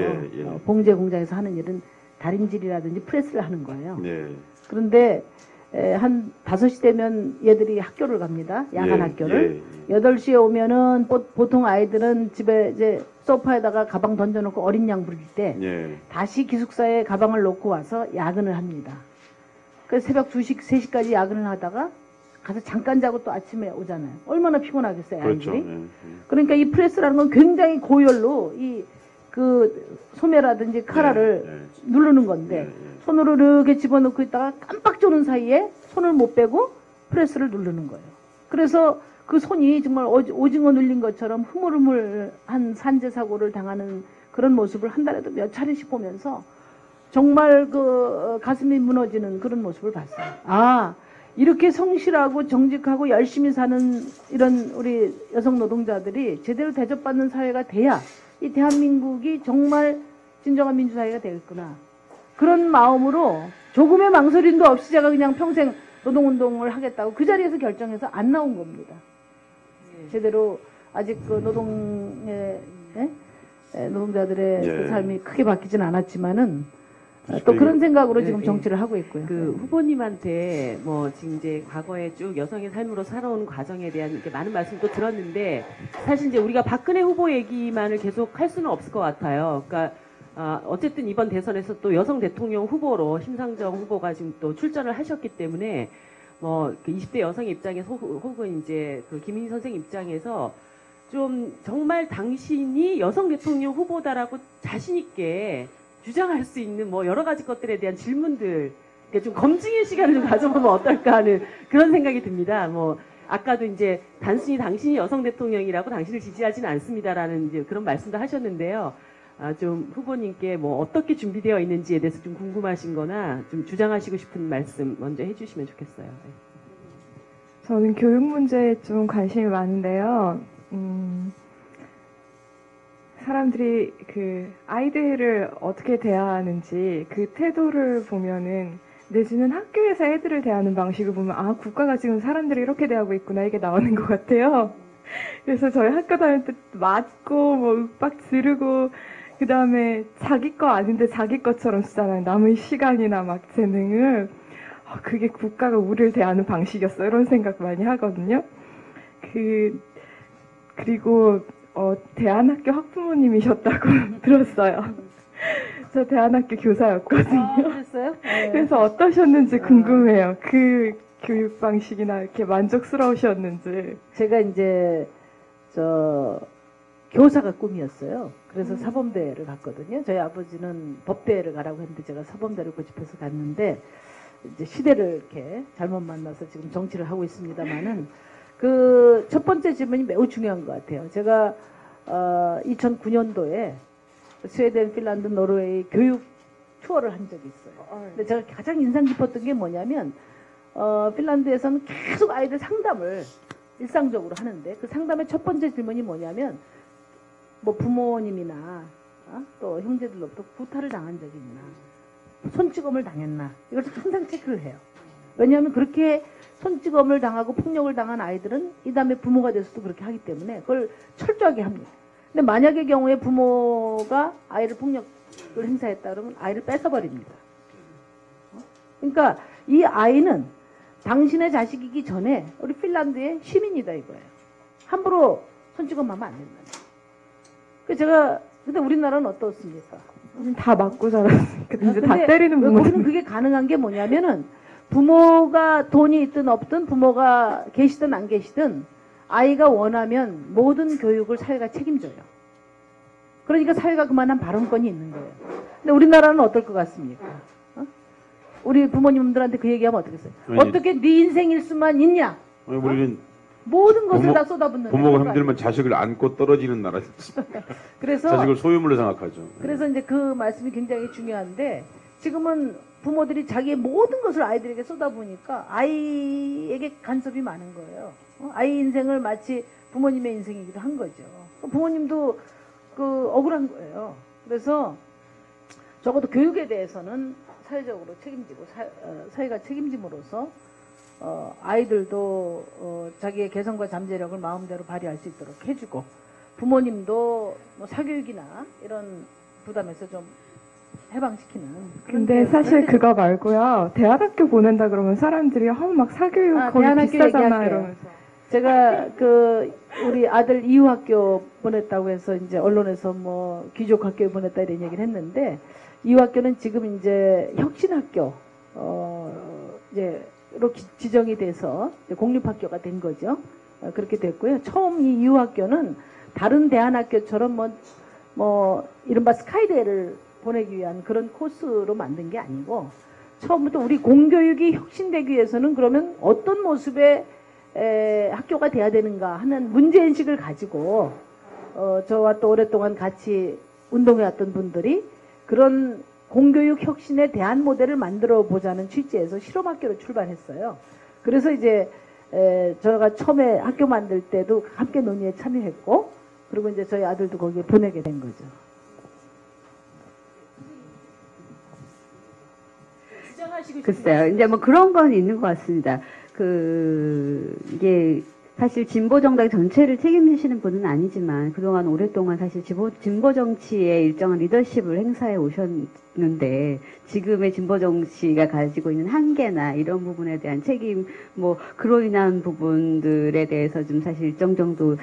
봉제 공장에서 하는 일은 다림질이라든지 프레스를 하는 거예요. 예. 그런데 한 5시 되면 얘들이 학교를 갑니다. 야간 학교를. 8시에 오면은 보통 아이들은 집에 이제 소파에다가 가방 던져놓고 어린 양 부릴 때 다시 기숙사에 가방을 놓고 와서 야근을 합니다. 그래서 새벽 2시, 3시까지 야근을 하다가 가서 잠깐 자고 또 아침에 오잖아요. 얼마나 피곤하겠어요, 아이들이. 그렇죠. 그러니까 이 프레스라는 건 굉장히 고열로 이 그 소매라든지 카라를 누르는 건데 손으로 이렇게 집어넣고 있다가 깜빡 조는 사이에 손을 못 빼고 프레스를 누르는 거예요. 그래서 그 손이 정말 오징어 눌린 것처럼 흐물흐물한 산재 사고를 당하는 그런 모습을 한 달에도 몇 차례씩 보면서 정말 그 가슴이 무너지는 그런 모습을 봤어요. 아, 이렇게 성실하고 정직하고 열심히 사는 이런 우리 여성 노동자들이 제대로 대접받는 사회가 돼야 이 대한민국이 정말 진정한 민주사회가 되겠구나. 그런 마음으로 조금의 망설임도 없이 제가 그냥 평생 노동운동을 하겠다고 그 자리에서 결정해서 안 나온 겁니다. 제대로 아직 그 노동자들의 그 삶이 크게 바뀌진 않았지만은 또 그런 생각으로 지금 정치를 하고 있고요. 그 후보님한테 뭐 지금 이제 과거에 쭉 여성의 삶으로 살아온 과정에 대한 이렇게 많은 말씀도 들었는데 사실 이제 우리가 박근혜 후보 얘기만을 계속 할 수는 없을 것 같아요. 그러니까 어쨌든 이번 대선에서 또 여성 대통령 후보로 심상정 후보가 지금 또 출전을 하셨기 때문에 뭐 그 20대 여성의 입장에서 혹은 이제 그 김은희 선생 입장에서 좀 정말 당신이 여성 대통령 후보다라고 자신 있게 주장할 수 있는 뭐 여러 가지 것들에 대한 질문들, 좀 검증의 시간을 좀 가져보면 어떨까 하는 그런 생각이 듭니다. 뭐 아까도 이제 단순히 당신이 여성 대통령이라고 당신을 지지하지는 않습니다라는 이제 그런 말씀도 하셨는데요. 좀 후보님께 뭐 어떻게 준비되어 있는지에 대해서 좀 궁금하신거나 좀 주장하시고 싶은 말씀 먼저 해주시면 좋겠어요. 저는 교육 문제에 좀 관심이 많은데요. 사람들이 그 아이들을 어떻게 대하는지 그 태도를 보면은 내지는 학교에서 애들을 대하는 방식을 보면 아 국가가 지금 사람들을 이렇게 대하고 있구나 이게 나오는 것 같아요. 그래서 저희 학교 다닐 때 맞고 뭐 윽박 지르고 그 다음에 자기 거 아닌데 자기 것처럼 쓰잖아요. 남의 시간이나 막 재능을 그게 국가가 우리를 대하는 방식이었어 이런 생각 많이 하거든요. 그리고 대안학교 학부모님이셨다고 들었어요. 저 대안학교 교사였거든요. 그랬어요? 네. 그래서 어떠셨는지 궁금해요. 그 교육 방식이나 이렇게 만족스러우셨는지. 제가 이제 교사가 꿈이었어요. 그래서 사범대를 갔거든요. 저희 아버지는 법대를 가라고 했는데 제가 사범대를 고집해서 갔는데 이제 시대를 이렇게 잘못 만나서 지금 정치를 하고 있습니다만은 그 첫 번째 질문이 매우 중요한 것 같아요. 제가 2009년도에 스웨덴, 핀란드, 노르웨이 교육 투어를 한 적이 있어요. 근데 제가 가장 인상 깊었던 게 뭐냐면 핀란드에서는 계속 아이들 상담을 일상적으로 하는데 그 상담의 첫 번째 질문이 뭐냐면 뭐 부모님이나 또 형제들로부터 구타를 당한 적이 있나, 손찌검을 당했나 이걸 항상 체크를 해요. 왜냐하면 그렇게 손찌검을 당하고 폭력을 당한 아이들은 이 다음에 부모가 돼서도 그렇게 하기 때문에 그걸 철저하게 합니다. 근데 만약의 경우에 부모가 아이를 폭력을 행사했다 그러면 아이를 뺏어버립니다. 그러니까 이 아이는 당신의 자식이기 전에 우리 핀란드의 시민이다 이거예요. 함부로 손찌검하면 안 된다. 근데 우리나라는 어떻습니까? 다 맞고 자랐으니까 이제 다 근데 때리는 거기는 부모님. 그게 가능한 게 뭐냐면은 부모가 돈이 있든 없든 부모가 계시든 안 계시든 아이가 원하면 모든 교육을 사회가 책임져요. 그러니까 사회가 그만한 발언권이 있는 거예요. 근데 우리나라는 어떨 것 같습니까? 어? 우리 부모님들한테 그 얘기하면 어떻겠어요? 아니, 어떻게 네 인생일 수만 있냐? 아니, 우리는 모든 것을 부모- 다 쏟아붓는 부모가 나라가 힘들면 자식을 안고 떨어지는 나라. 그래서 자식을 소유물로 생각하죠. 그래서 이제 그 말씀이 굉장히 중요한데 지금은 부모들이 자기의 모든 것을 아이들에게 쏟아부으니까 아이에게 간섭이 많은 거예요. 아이 인생을 마치 부모님의 인생이기도 한 거죠. 부모님도 억울한 거예요. 그래서 적어도 교육에 대해서는 사회적으로 책임지고 사회가 책임짐으로써 아이들도 자기의 개성과 잠재력을 마음대로 발휘할 수 있도록 해주고 부모님도 뭐 사교육이나 이런 부담에서 좀 해방시키는. 그런 근데 계획을 사실 해야 되죠. 그거 말고요. 대안학교 보낸다 그러면 사람들이 막 사교육 거기 대안학교 비싸잖아 얘기할게요. 이러면서. 제가 우리 아들 이유학교 보냈다고 해서 이제 언론에서 뭐 귀족학교에 보냈다 이런 얘기를 했는데 이유학교는 지금 이제 혁신학교 이제로 지정이 돼서 이제 공립학교가 된 거죠. 그렇게 됐고요. 처음 이 이유학교는 다른 대안학교처럼 뭐 이른바 스카이대를 보내기 위한 그런 코스로 만든 게 아니고 처음부터 우리 공교육이 혁신되기 위해서는 그러면 어떤 모습의 학교가 돼야 되는가 하는 문제인식을 가지고 저와 또 오랫동안 같이 운동해왔던 분들이 그런 공교육 혁신에 대한 모델을 만들어 보자는 취지에서 실험학교로 출발했어요. 그래서 이제 제가 처음에 학교 만들 때도 함께 논의에 참여했고 그리고 이제 저희 아들도 거기에 보내게 된 거죠. 글쎄요. 이제 뭐 그런 건 있는 것 같습니다. 이게 사실 진보 정당 전체를 책임지시는 분은 아니지만 그동안 오랫동안 사실 진보 정치의 일정한 리더십을 행사해 오셨는데 지금의 진보 정치가 가지고 있는 한계나 이런 부분에 대한 책임 뭐 그로 인한 부분들에 대해서 좀 사실 일정 정도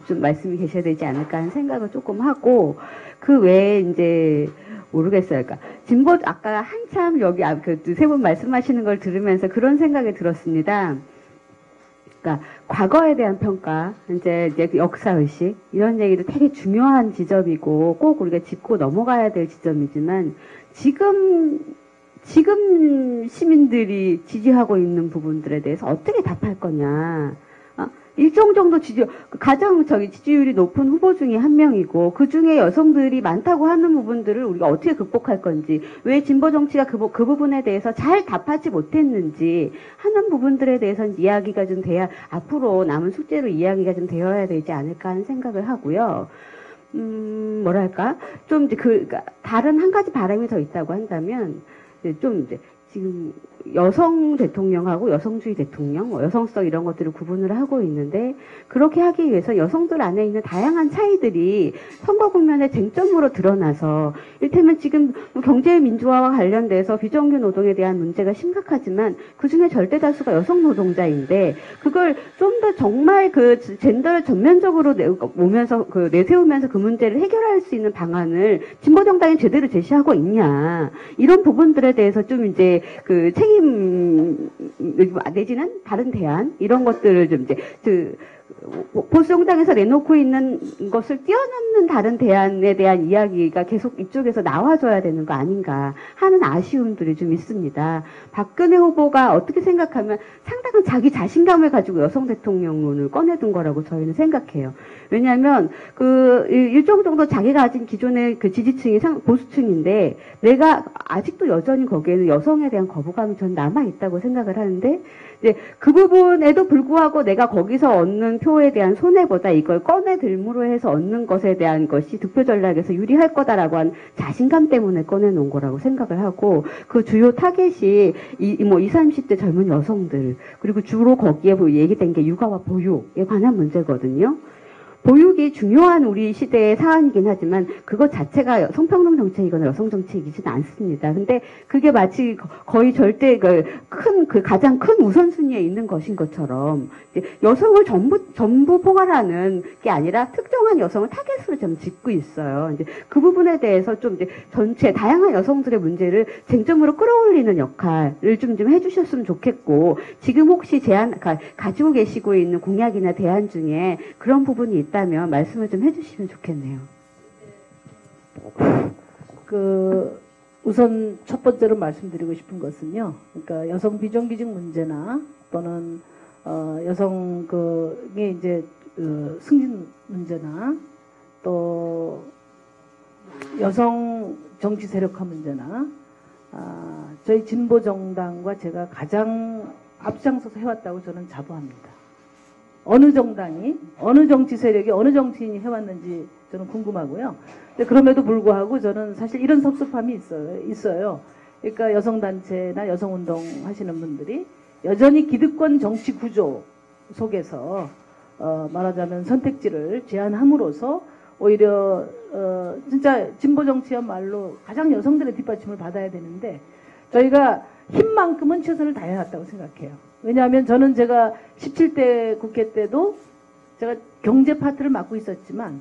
좀 말씀이 계셔야 되지 않을까 하는 생각을 조금 하고 그 외에 이제 모르겠어요. 그러니까 진보 아까 한참 여기 그 세 분 말씀하시는 걸 들으면서 그런 생각이 들었습니다. 그러니까 과거에 대한 평가, 이제 역사의식 이런 얘기도 되게 중요한 지점이고 꼭 우리가 짚고 넘어가야 될 지점이지만 지금 시민들이 지지하고 있는 부분들에 대해서 어떻게 답할 거냐. 일정 정도 가장 지지율이 높은 후보 중에 한 명이고, 그 중에 여성들이 많다고 하는 부분들을 우리가 어떻게 극복할 건지, 왜 진보 정치가 그 부분에 대해서 잘 답하지 못했는지 하는 부분들에 대해서는 이야기가 좀 앞으로 남은 숙제로 이야기가 좀 되어야 되지 않을까 하는 생각을 하고요. 뭐랄까, 그러니까 다른 한 가지 바람이 더 있다고 한다면, 지금 여성 대통령하고 여성주의 대통령, 여성성 이런 것들을 구분을 하고 있는데 그렇게 하기 위해서 여성들 안에 있는 다양한 차이들이 선거 국면의 쟁점으로 드러나서 이를테면 지금 경제 민주화와 관련돼서 비정규 노동에 대한 문제가 심각하지만 그중에 절대 다수가 여성 노동자인데 그걸 좀 더 정말 그 젠더를 전면적으로 내세우면서 그 문제를 해결할 수 있는 방안을 진보 정당이 제대로 제시하고 있냐 이런 부분들에 대해서 좀 이제 그 책임 내지는 다른 대안 이런 것들을 좀 이제 보수 정당에서 내놓고 있는 것을 뛰어넘는 다른 대안에 대한 이야기가 계속 이쪽에서 나와줘야 되는 거 아닌가 하는 아쉬움들이 좀 있습니다. 박근혜 후보가 어떻게 생각하면 상당한 자기 자신감을 가지고 여성 대통령론을 꺼내둔 거라고 저희는 생각해요. 왜냐하면 일정 정도 자기가 가진 기존의 그 지지층이 보수층인데 내가 아직도 여전히 거기에는 여성에 대한 거부감이 전 남아 있다고 생각을 하는데 이제 그 부분에도 불구하고 내가 거기서 얻는 표에 대한 손해보다 이걸 꺼내 들므로 해서 얻는 것에 대한 것이 득표 전략에서 유리할 거다라고 한 자신감 때문에 꺼내놓은 거라고 생각을 하고 그 주요 타겟이 뭐 20, 30대 젊은 여성들 그리고 주로 거기에 얘기된 게 육아와 보육에 관한 문제거든요. 보육이 중요한 우리 시대의 사안이긴 하지만 그것 자체가 성평등 정책이거나 여성 정책이지는 않습니다. 근데 그게 마치 거의 절대 가장 큰 우선순위에 있는 것인 것처럼 여성을 전부 포괄하는 게 아니라 특정한 여성을 타겟으로 좀 짓고 있어요. 이제 그 부분에 대해서 좀 이제 전체 다양한 여성들의 문제를 쟁점으로 끌어올리는 역할을 좀 해주셨으면 좋겠고 지금 혹시 가지고 계시고 있는 공약이나 대안 중에 그런 부분이 있다면 말씀을 좀 해주시면 좋겠네요. 우선 첫 번째로 말씀드리고 싶은 것은요. 그러니까 여성 비정규직 문제나 또는 여성의 이제 승진 문제나 또 여성 정치 세력화 문제나 저희 진보 정당과 제가 가장 앞장서서 해왔다고 저는 자부합니다. 어느 정당이, 어느 정치 세력이, 어느 정치인이 해왔는지 저는 궁금하고요. 근데 그럼에도 불구하고 저는 사실 이런 섭섭함이 있어요. 그러니까 여성단체나 여성운동 하시는 분들이 여전히 기득권 정치 구조 속에서 말하자면 선택지를 제한함으로써 오히려 진짜 진보 정치야말로 가장 여성들의 뒷받침을 받아야 되는데 저희가 힘만큼은 최선을 다해왔다고 생각해요. 왜냐하면 저는 제가 17대 국회 때도 제가 경제 파트를 맡고 있었지만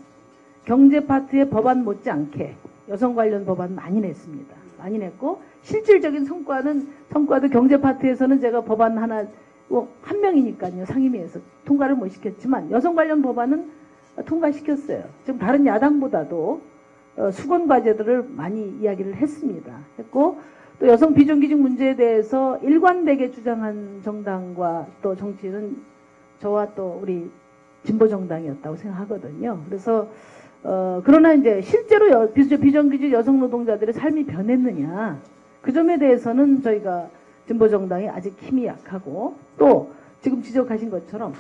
경제 파트의 법안 못지않게 여성 관련 법안 많이 냈습니다. 많이 냈고 실질적인 성과도 경제 파트에서는 제가 법안 하나 한 명이니까요. 상임위에서 통과를 못 시켰지만 여성 관련 법안은 통과시켰어요. 지금 다른 야당보다도 수건 과제들을 많이 이야기를 했고 또 여성 비정규직 문제에 대해서 일관되게 주장한 정당과 또 정치는 저와 또 우리 진보 정당이었다고 생각하거든요. 그래서 그러나 이제 실제로 비정규직 여성 노동자들의 삶이 변했느냐 그 점에 대해서는 저희가 진보 정당이 아직 힘이 약하고 또 지금 지적하신 것처럼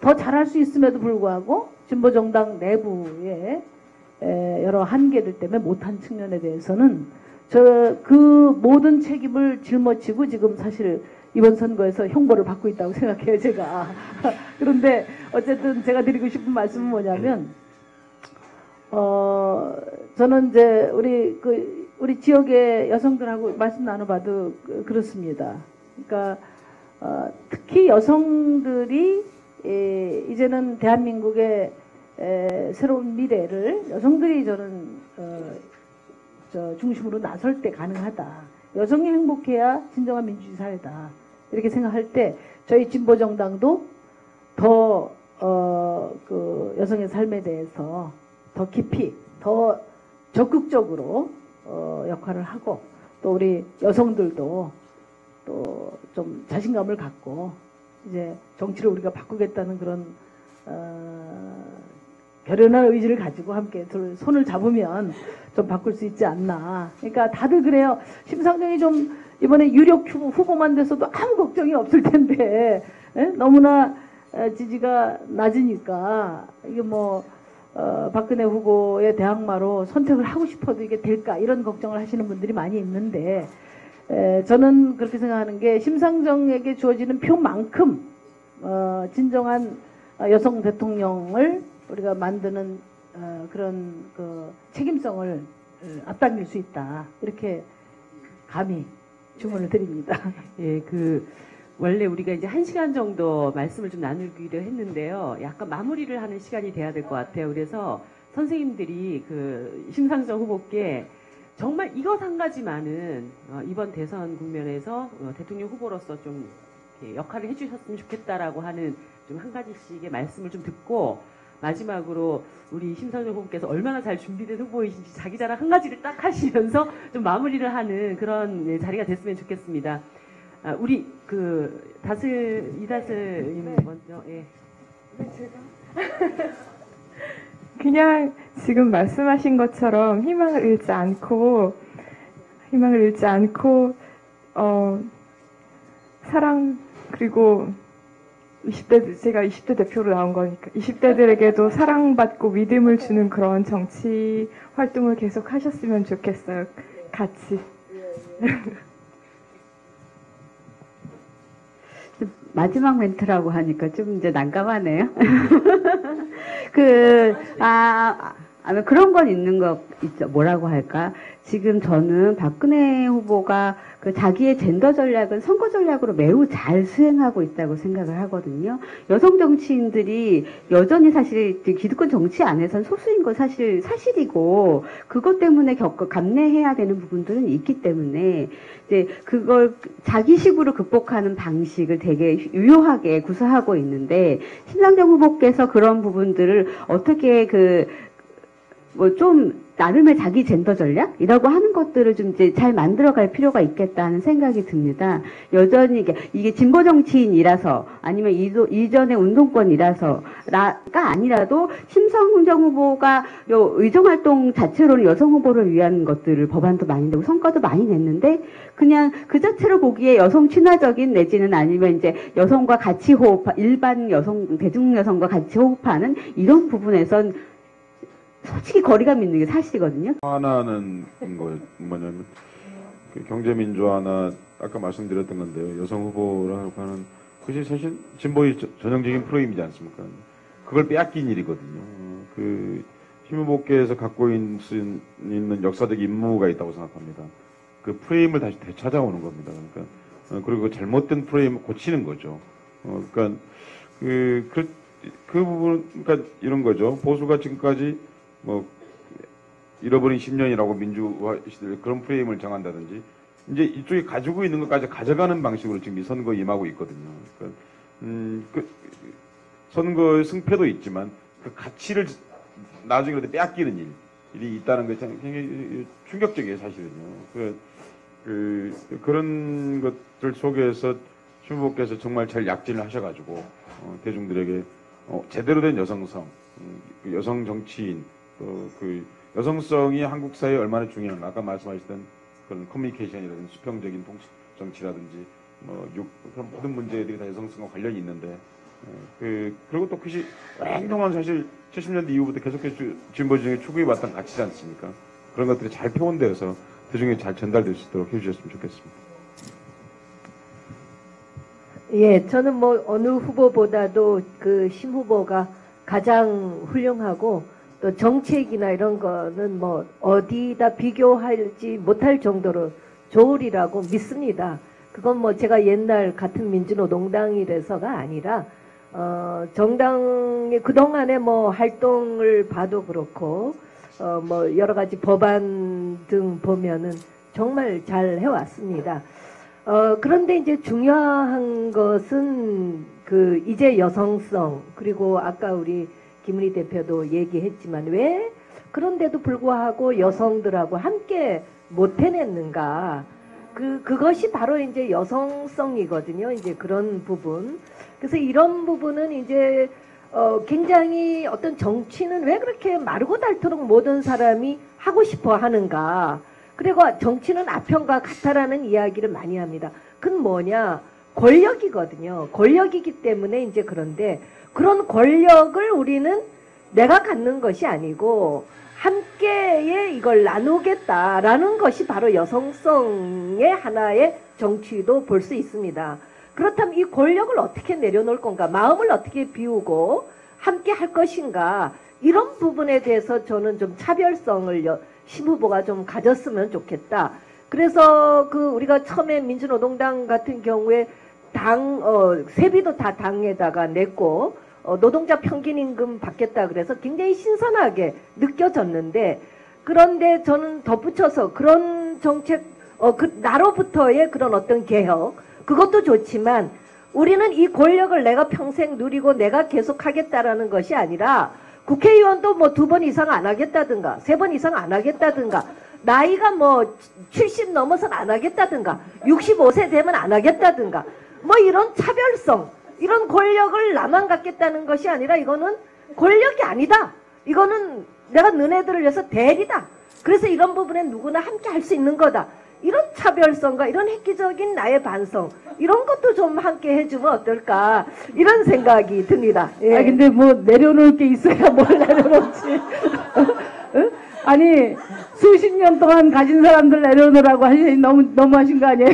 더 잘할 수 있음에도 불구하고 진보 정당 내부의 여러 한계들 때문에 못한 측면에 대해서는 그 모든 책임을 짊어지고 지금 사실 이번 선거에서 형벌을 받고 있다고 생각해요, 제가. 그런데 어쨌든 제가 드리고 싶은 말씀은 뭐냐면, 저는 이제 우리 지역의 여성들하고 말씀 나눠봐도 그렇습니다. 그러니까, 특히 여성들이 이제는 대한민국의 새로운 미래를 여성들이 저는 중심으로 나설 때 가능하다. 여성이 행복해야 진정한 민주주의 사회다. 이렇게 생각할 때 저희 진보 정당도 더 여성의 삶에 대해서 더 깊이, 더 적극적으로 역할을 하고 또 우리 여성들도 또 좀 자신감을 갖고 이제 정치를 우리가 바꾸겠다는 그런 결연한 의지를 가지고 함께 손을 잡으면 좀 바꿀 수 있지 않나. 그러니까 다들 그래요. 심상정이 좀 이번에 유력 후보만 돼서도 아무 걱정이 없을 텐데 너무나 지지가 낮으니까 이게 박근혜 후보의 대항마로 선택을 하고 싶어도 이게 될까 이런 걱정을 하시는 분들이 많이 있는데 저는 그렇게 생각하는 게 심상정에게 주어지는 표만큼 진정한 여성 대통령을 우리가 만드는 그런 책임성을 앞당길 수 있다. 이렇게 감히 주문을 드립니다. 예, 원래 우리가 이제 1시간 정도 말씀을 좀 나누기로 했는데요. 약간 마무리를 하는 시간이 돼야 될 것 같아요. 그래서 선생님들이 심상정 후보께 정말 이것 한 가지만은 이번 대선 국면에서 대통령 후보로서 좀 역할을 해주셨으면 좋겠다라고 하는 좀 한 가지씩의 말씀을 좀 듣고 마지막으로 우리 심상정 후보께서 얼마나 잘 준비된 후보이신지 자기 자랑 한 가지를 딱 하시면서 좀 마무리를 하는 그런 자리가 됐으면 좋겠습니다. 우리 이다슬님 네. 먼저. 예. 네, 제가 그냥 지금 말씀하신 것처럼 희망을 잃지 않고 사랑, 그리고 20대, 제가 20대 대표로 나온 거니까 20대들에게도 사랑받고 믿음을 주는 그런 정치 활동을 계속 하셨으면 좋겠어요. 같이. 마지막 멘트라고 하니까 좀 이제 난감하네요. 그런 건 있는 거 있죠. 뭐라고 할까? 지금 저는 박근혜 후보가 그 자기의 젠더 전략은 선거 전략으로 매우 잘 수행하고 있다고 생각을 하거든요. 여성 정치인들이 여전히 사실 기득권 정치 안에선 소수인 건 사실이고, 그것 때문에 감내해야 되는 부분들은 있기 때문에, 이제 그걸 자기식으로 극복하는 방식을 되게 유효하게 구사하고 있는데, 심상정 후보께서 그런 부분들을 어떻게 좀 나름의 자기 젠더 전략이라고 하는 것들을 좀 이제 잘 만들어갈 필요가 있겠다는 생각이 듭니다. 여전히 이게 진보 정치인이라서 아니면 이전의 운동권이라서가 아니라도 심상정 후보가 의정 활동 자체로는 여성 후보를 위한 것들을 법안도 많이 내고 성과도 많이 냈는데, 그냥 그 자체로 보기에 여성 친화적인 내지는 아니면 이제 여성과 같이 일반 여성 대중 여성과 같이 호흡하는 이런 부분에선 솔직히 거리감 있는 게 사실이거든요. 하나는 뭐냐면 경제민주화나 아까 말씀드렸던 건데요. 여성 후보라고 하는 그것이 사실 진보의 전형적인 프레임이지 않습니까? 그걸 빼앗긴 일이거든요. 심 후보께서 갖고 있는 역사적 임무가 있다고 생각합니다. 그 프레임을 다시 되찾아오는 겁니다. 그러니까 그리고 잘못된 프레임을 고치는 거죠. 그러니까 그 부분, 그러니까 이런 거죠. 보수가 지금까지 잃어버린 10년이라고 민주화 시대 그런 프레임을 정한다든지, 이제 이쪽이 가지고 있는 것까지 가져가는 방식으로 지금 이 선거에 임하고 있거든요. 그러니까, 선거의 승패도 있지만 그 가치를 나중에 빼앗기는 일이 있다는 것이 굉장히 충격적이에요, 사실은요. 그런 것들 속에서 심 후보께서 정말 잘 약진을 하셔가지고 대중들에게 제대로 된 여성성, 여성 정치인, 또 여성성이 한국 사회에 얼마나 중요한가, 아까 말씀하셨던 그런 커뮤니케이션이라든지 수평적인 정치라든지 그런 모든 문제들이 다 여성성과 관련이 있는데, 그리고 또 그것이 오랫동안 사실 70년대 이후부터 계속해서 진보 중에 추구해왔던 가치지 않습니까? 그런 것들이 잘 표현되어서 대중에 잘 전달될 수 있도록 해주셨으면 좋겠습니다. 예, 저는 어느 후보보다도 심 후보가 가장 훌륭하고, 또 정책이나 이런 거는 어디다 비교하지 못할 정도로 좋으리라고 믿습니다. 그건 제가 옛날 같은 민주노동당이라서가 아니라, 정당의 그동안의 활동을 봐도 그렇고, 여러 가지 법안 등 보면은 정말 잘 해왔습니다. 그런데 이제 중요한 것은 이제 여성성, 그리고 아까 우리 김은희 대표도 얘기했지만 왜 그런데도 불구하고 여성들하고 함께 못 해냈는가. 그것이 바로 이제 여성성이거든요. 이제 그런 부분. 그래서 이런 부분은 이제 굉장히 어떤 정치는 왜 그렇게 마르고 닳도록 모든 사람이 하고 싶어 하는가. 그리고 정치는 아편과 같다라는 이야기를 많이 합니다. 그건 뭐냐? 권력이거든요. 권력이기 때문에 이제 그런데 그런 권력을 우리는 내가 갖는 것이 아니고 함께의 이걸 나누겠다라는 것이 바로 여성성의 하나의 정치도 볼 수 있습니다. 그렇다면 이 권력을 어떻게 내려놓을 건가? 마음을 어떻게 비우고 함께 할 것인가? 이런 부분에 대해서 저는 좀 차별성을 심 후보가 좀 가졌으면 좋겠다. 그래서 우리가 처음에 민주노동당 같은 경우에 세비도 다 당에다가 냈고, 노동자 평균 임금 받겠다 그래서 굉장히 신선하게 느껴졌는데, 그런데 저는 덧붙여서 그런 정책, 나로부터의 그런 어떤 개혁, 그것도 좋지만 우리는 이 권력을 내가 평생 누리고 내가 계속 하겠다라는 것이 아니라 국회의원도 2번 이상 안 하겠다든가 3번 이상 안 하겠다든가 나이가 70 넘어서는 안 하겠다든가 65세 되면 안 하겠다든가 이런 차별성, 이런 권력을 나만 갖겠다는 것이 아니라 이거는 권력이 아니다. 이거는 내가 너네들을 위해서 대리다. 그래서 이런 부분에 누구나 함께 할 수 있는 거다. 이런 차별성과 이런 획기적인 나의 반성 이런 것도 좀 함께 해주면 어떨까 이런 생각이 듭니다. 예. 아 근데 뭐 내려놓을 게 있어야 뭘 내려놓지. 응? 아니 수십 년 동안 가진 사람들 내려놓으라고 하시니 너무하신 거 아니에요?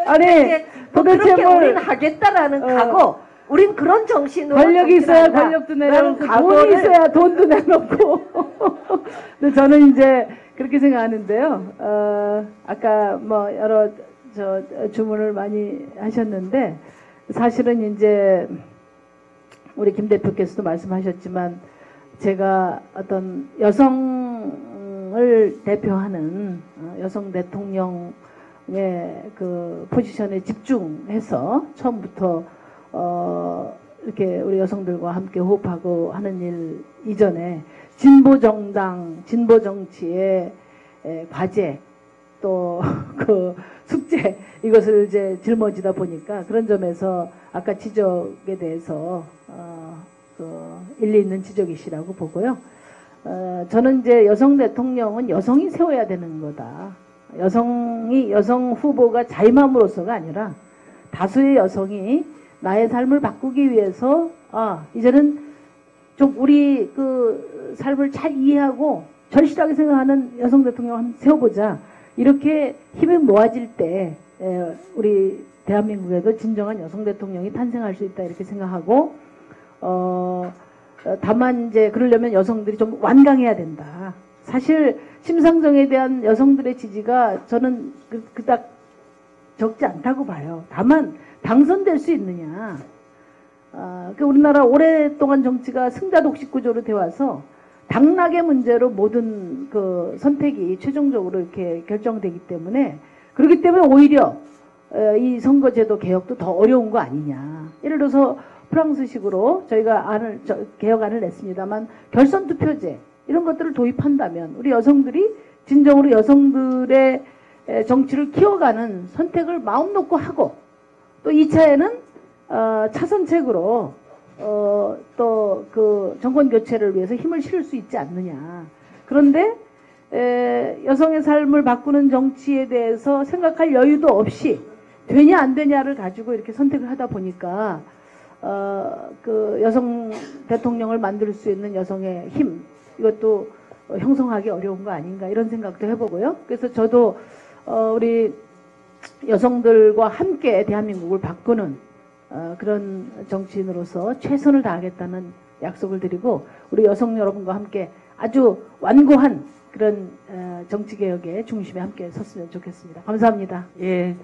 아니 뭐 도대체 그렇게 뭘 우리는 하겠다라는 각오, 우린 그런 정신으로 권력이 있어야 정치를 한다. 권력도 내려놓고 라는 돈이 각오를 있어야 돈도 내놓고. 근데 저는 이제 그렇게 생각하는데요. 아까 뭐 여러 주문을 많이 하셨는데 사실은 이제 우리 김 대표께서도 말씀하셨지만 제가 어떤 여성을 대표하는 여성 대통령의 그 포지션에 집중해서 처음부터 이렇게 우리 여성들과 함께 호흡하고 하는 일 이전에 진보 정당, 진보 정치의 과제 또 그 숙제 이것을 이제 짊어지다 보니까 그런 점에서 아까 지적에 대해서 그 일리 있는 지적이시라고 보고요. 저는 이제 여성 대통령은 여성이 세워야 되는 거다. 여성 후보가 자임함으로써가 아니라 다수의 여성이 나의 삶을 바꾸기 위해서 이제는 좀 우리 그 삶을 잘 이해하고 절실하게 생각하는 여성 대통령을 한번 세워보자. 이렇게 힘이 모아질 때 우리 대한민국에도 진정한 여성 대통령이 탄생할 수 있다 이렇게 생각하고 다만 이제 그러려면 여성들이 좀 완강해야 된다. 사실 심상정에 대한 여성들의 지지가 저는 그닥 적지 않다고 봐요. 다만 당선될 수 있느냐. 우리나라 오랫동안 정치가 승자독식 구조로 되어 와서 당락의 문제로 모든 그 선택이 최종적으로 이렇게 결정되기 때문에 그렇기 때문에 오히려 이 선거제도 개혁도 더 어려운 거 아니냐. 예를 들어서 프랑스식으로 저희가 개혁안을 냈습니다만 결선 투표제 이런 것들을 도입한다면 우리 여성들이 진정으로 여성들의 정치를 키워가는 선택을 마음 놓고 하고 또 2차에는 차선책으로 또 그 정권 교체를 위해서 힘을 실을 수 있지 않느냐. 그런데 여성의 삶을 바꾸는 정치에 대해서 생각할 여유도 없이 되냐 안 되냐를 가지고 이렇게 선택을 하다 보니까 그 여성 대통령을 만들 수 있는 여성의 힘 이것도 형성하기 어려운 거 아닌가 이런 생각도 해보고요. 그래서 저도 우리 여성들과 함께 대한민국을 바꾸는 그런 정치인으로서 최선을 다하겠다는 약속을 드리고 우리 여성 여러분과 함께 아주 완고한 그런 정치개혁의 중심에 함께 섰으면 좋겠습니다. 감사합니다. 예.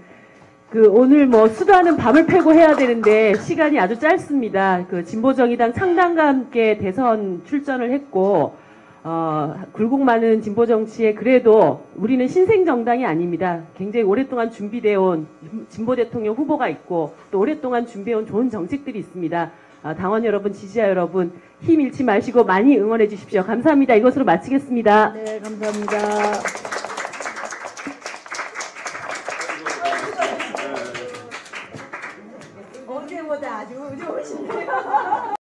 오늘 뭐 수다는 밤을 패고 해야 되는데 시간이 아주 짧습니다. 진보정의당 창당과 함께 대선 출전을 했고, 굴곡 많은 진보정치에 그래도 우리는 신생정당이 아닙니다. 굉장히 오랫동안 준비되어 온 진보 대통령 후보가 있고 또 오랫동안 준비해온 좋은 정책들이 있습니다. 당원 여러분, 지지자 여러분 힘 잃지 마시고 많이 응원해 주십시오. 감사합니다. 이것으로 마치겠습니다. 네, 감사합니다. 언제보다 아주 좋으신데요.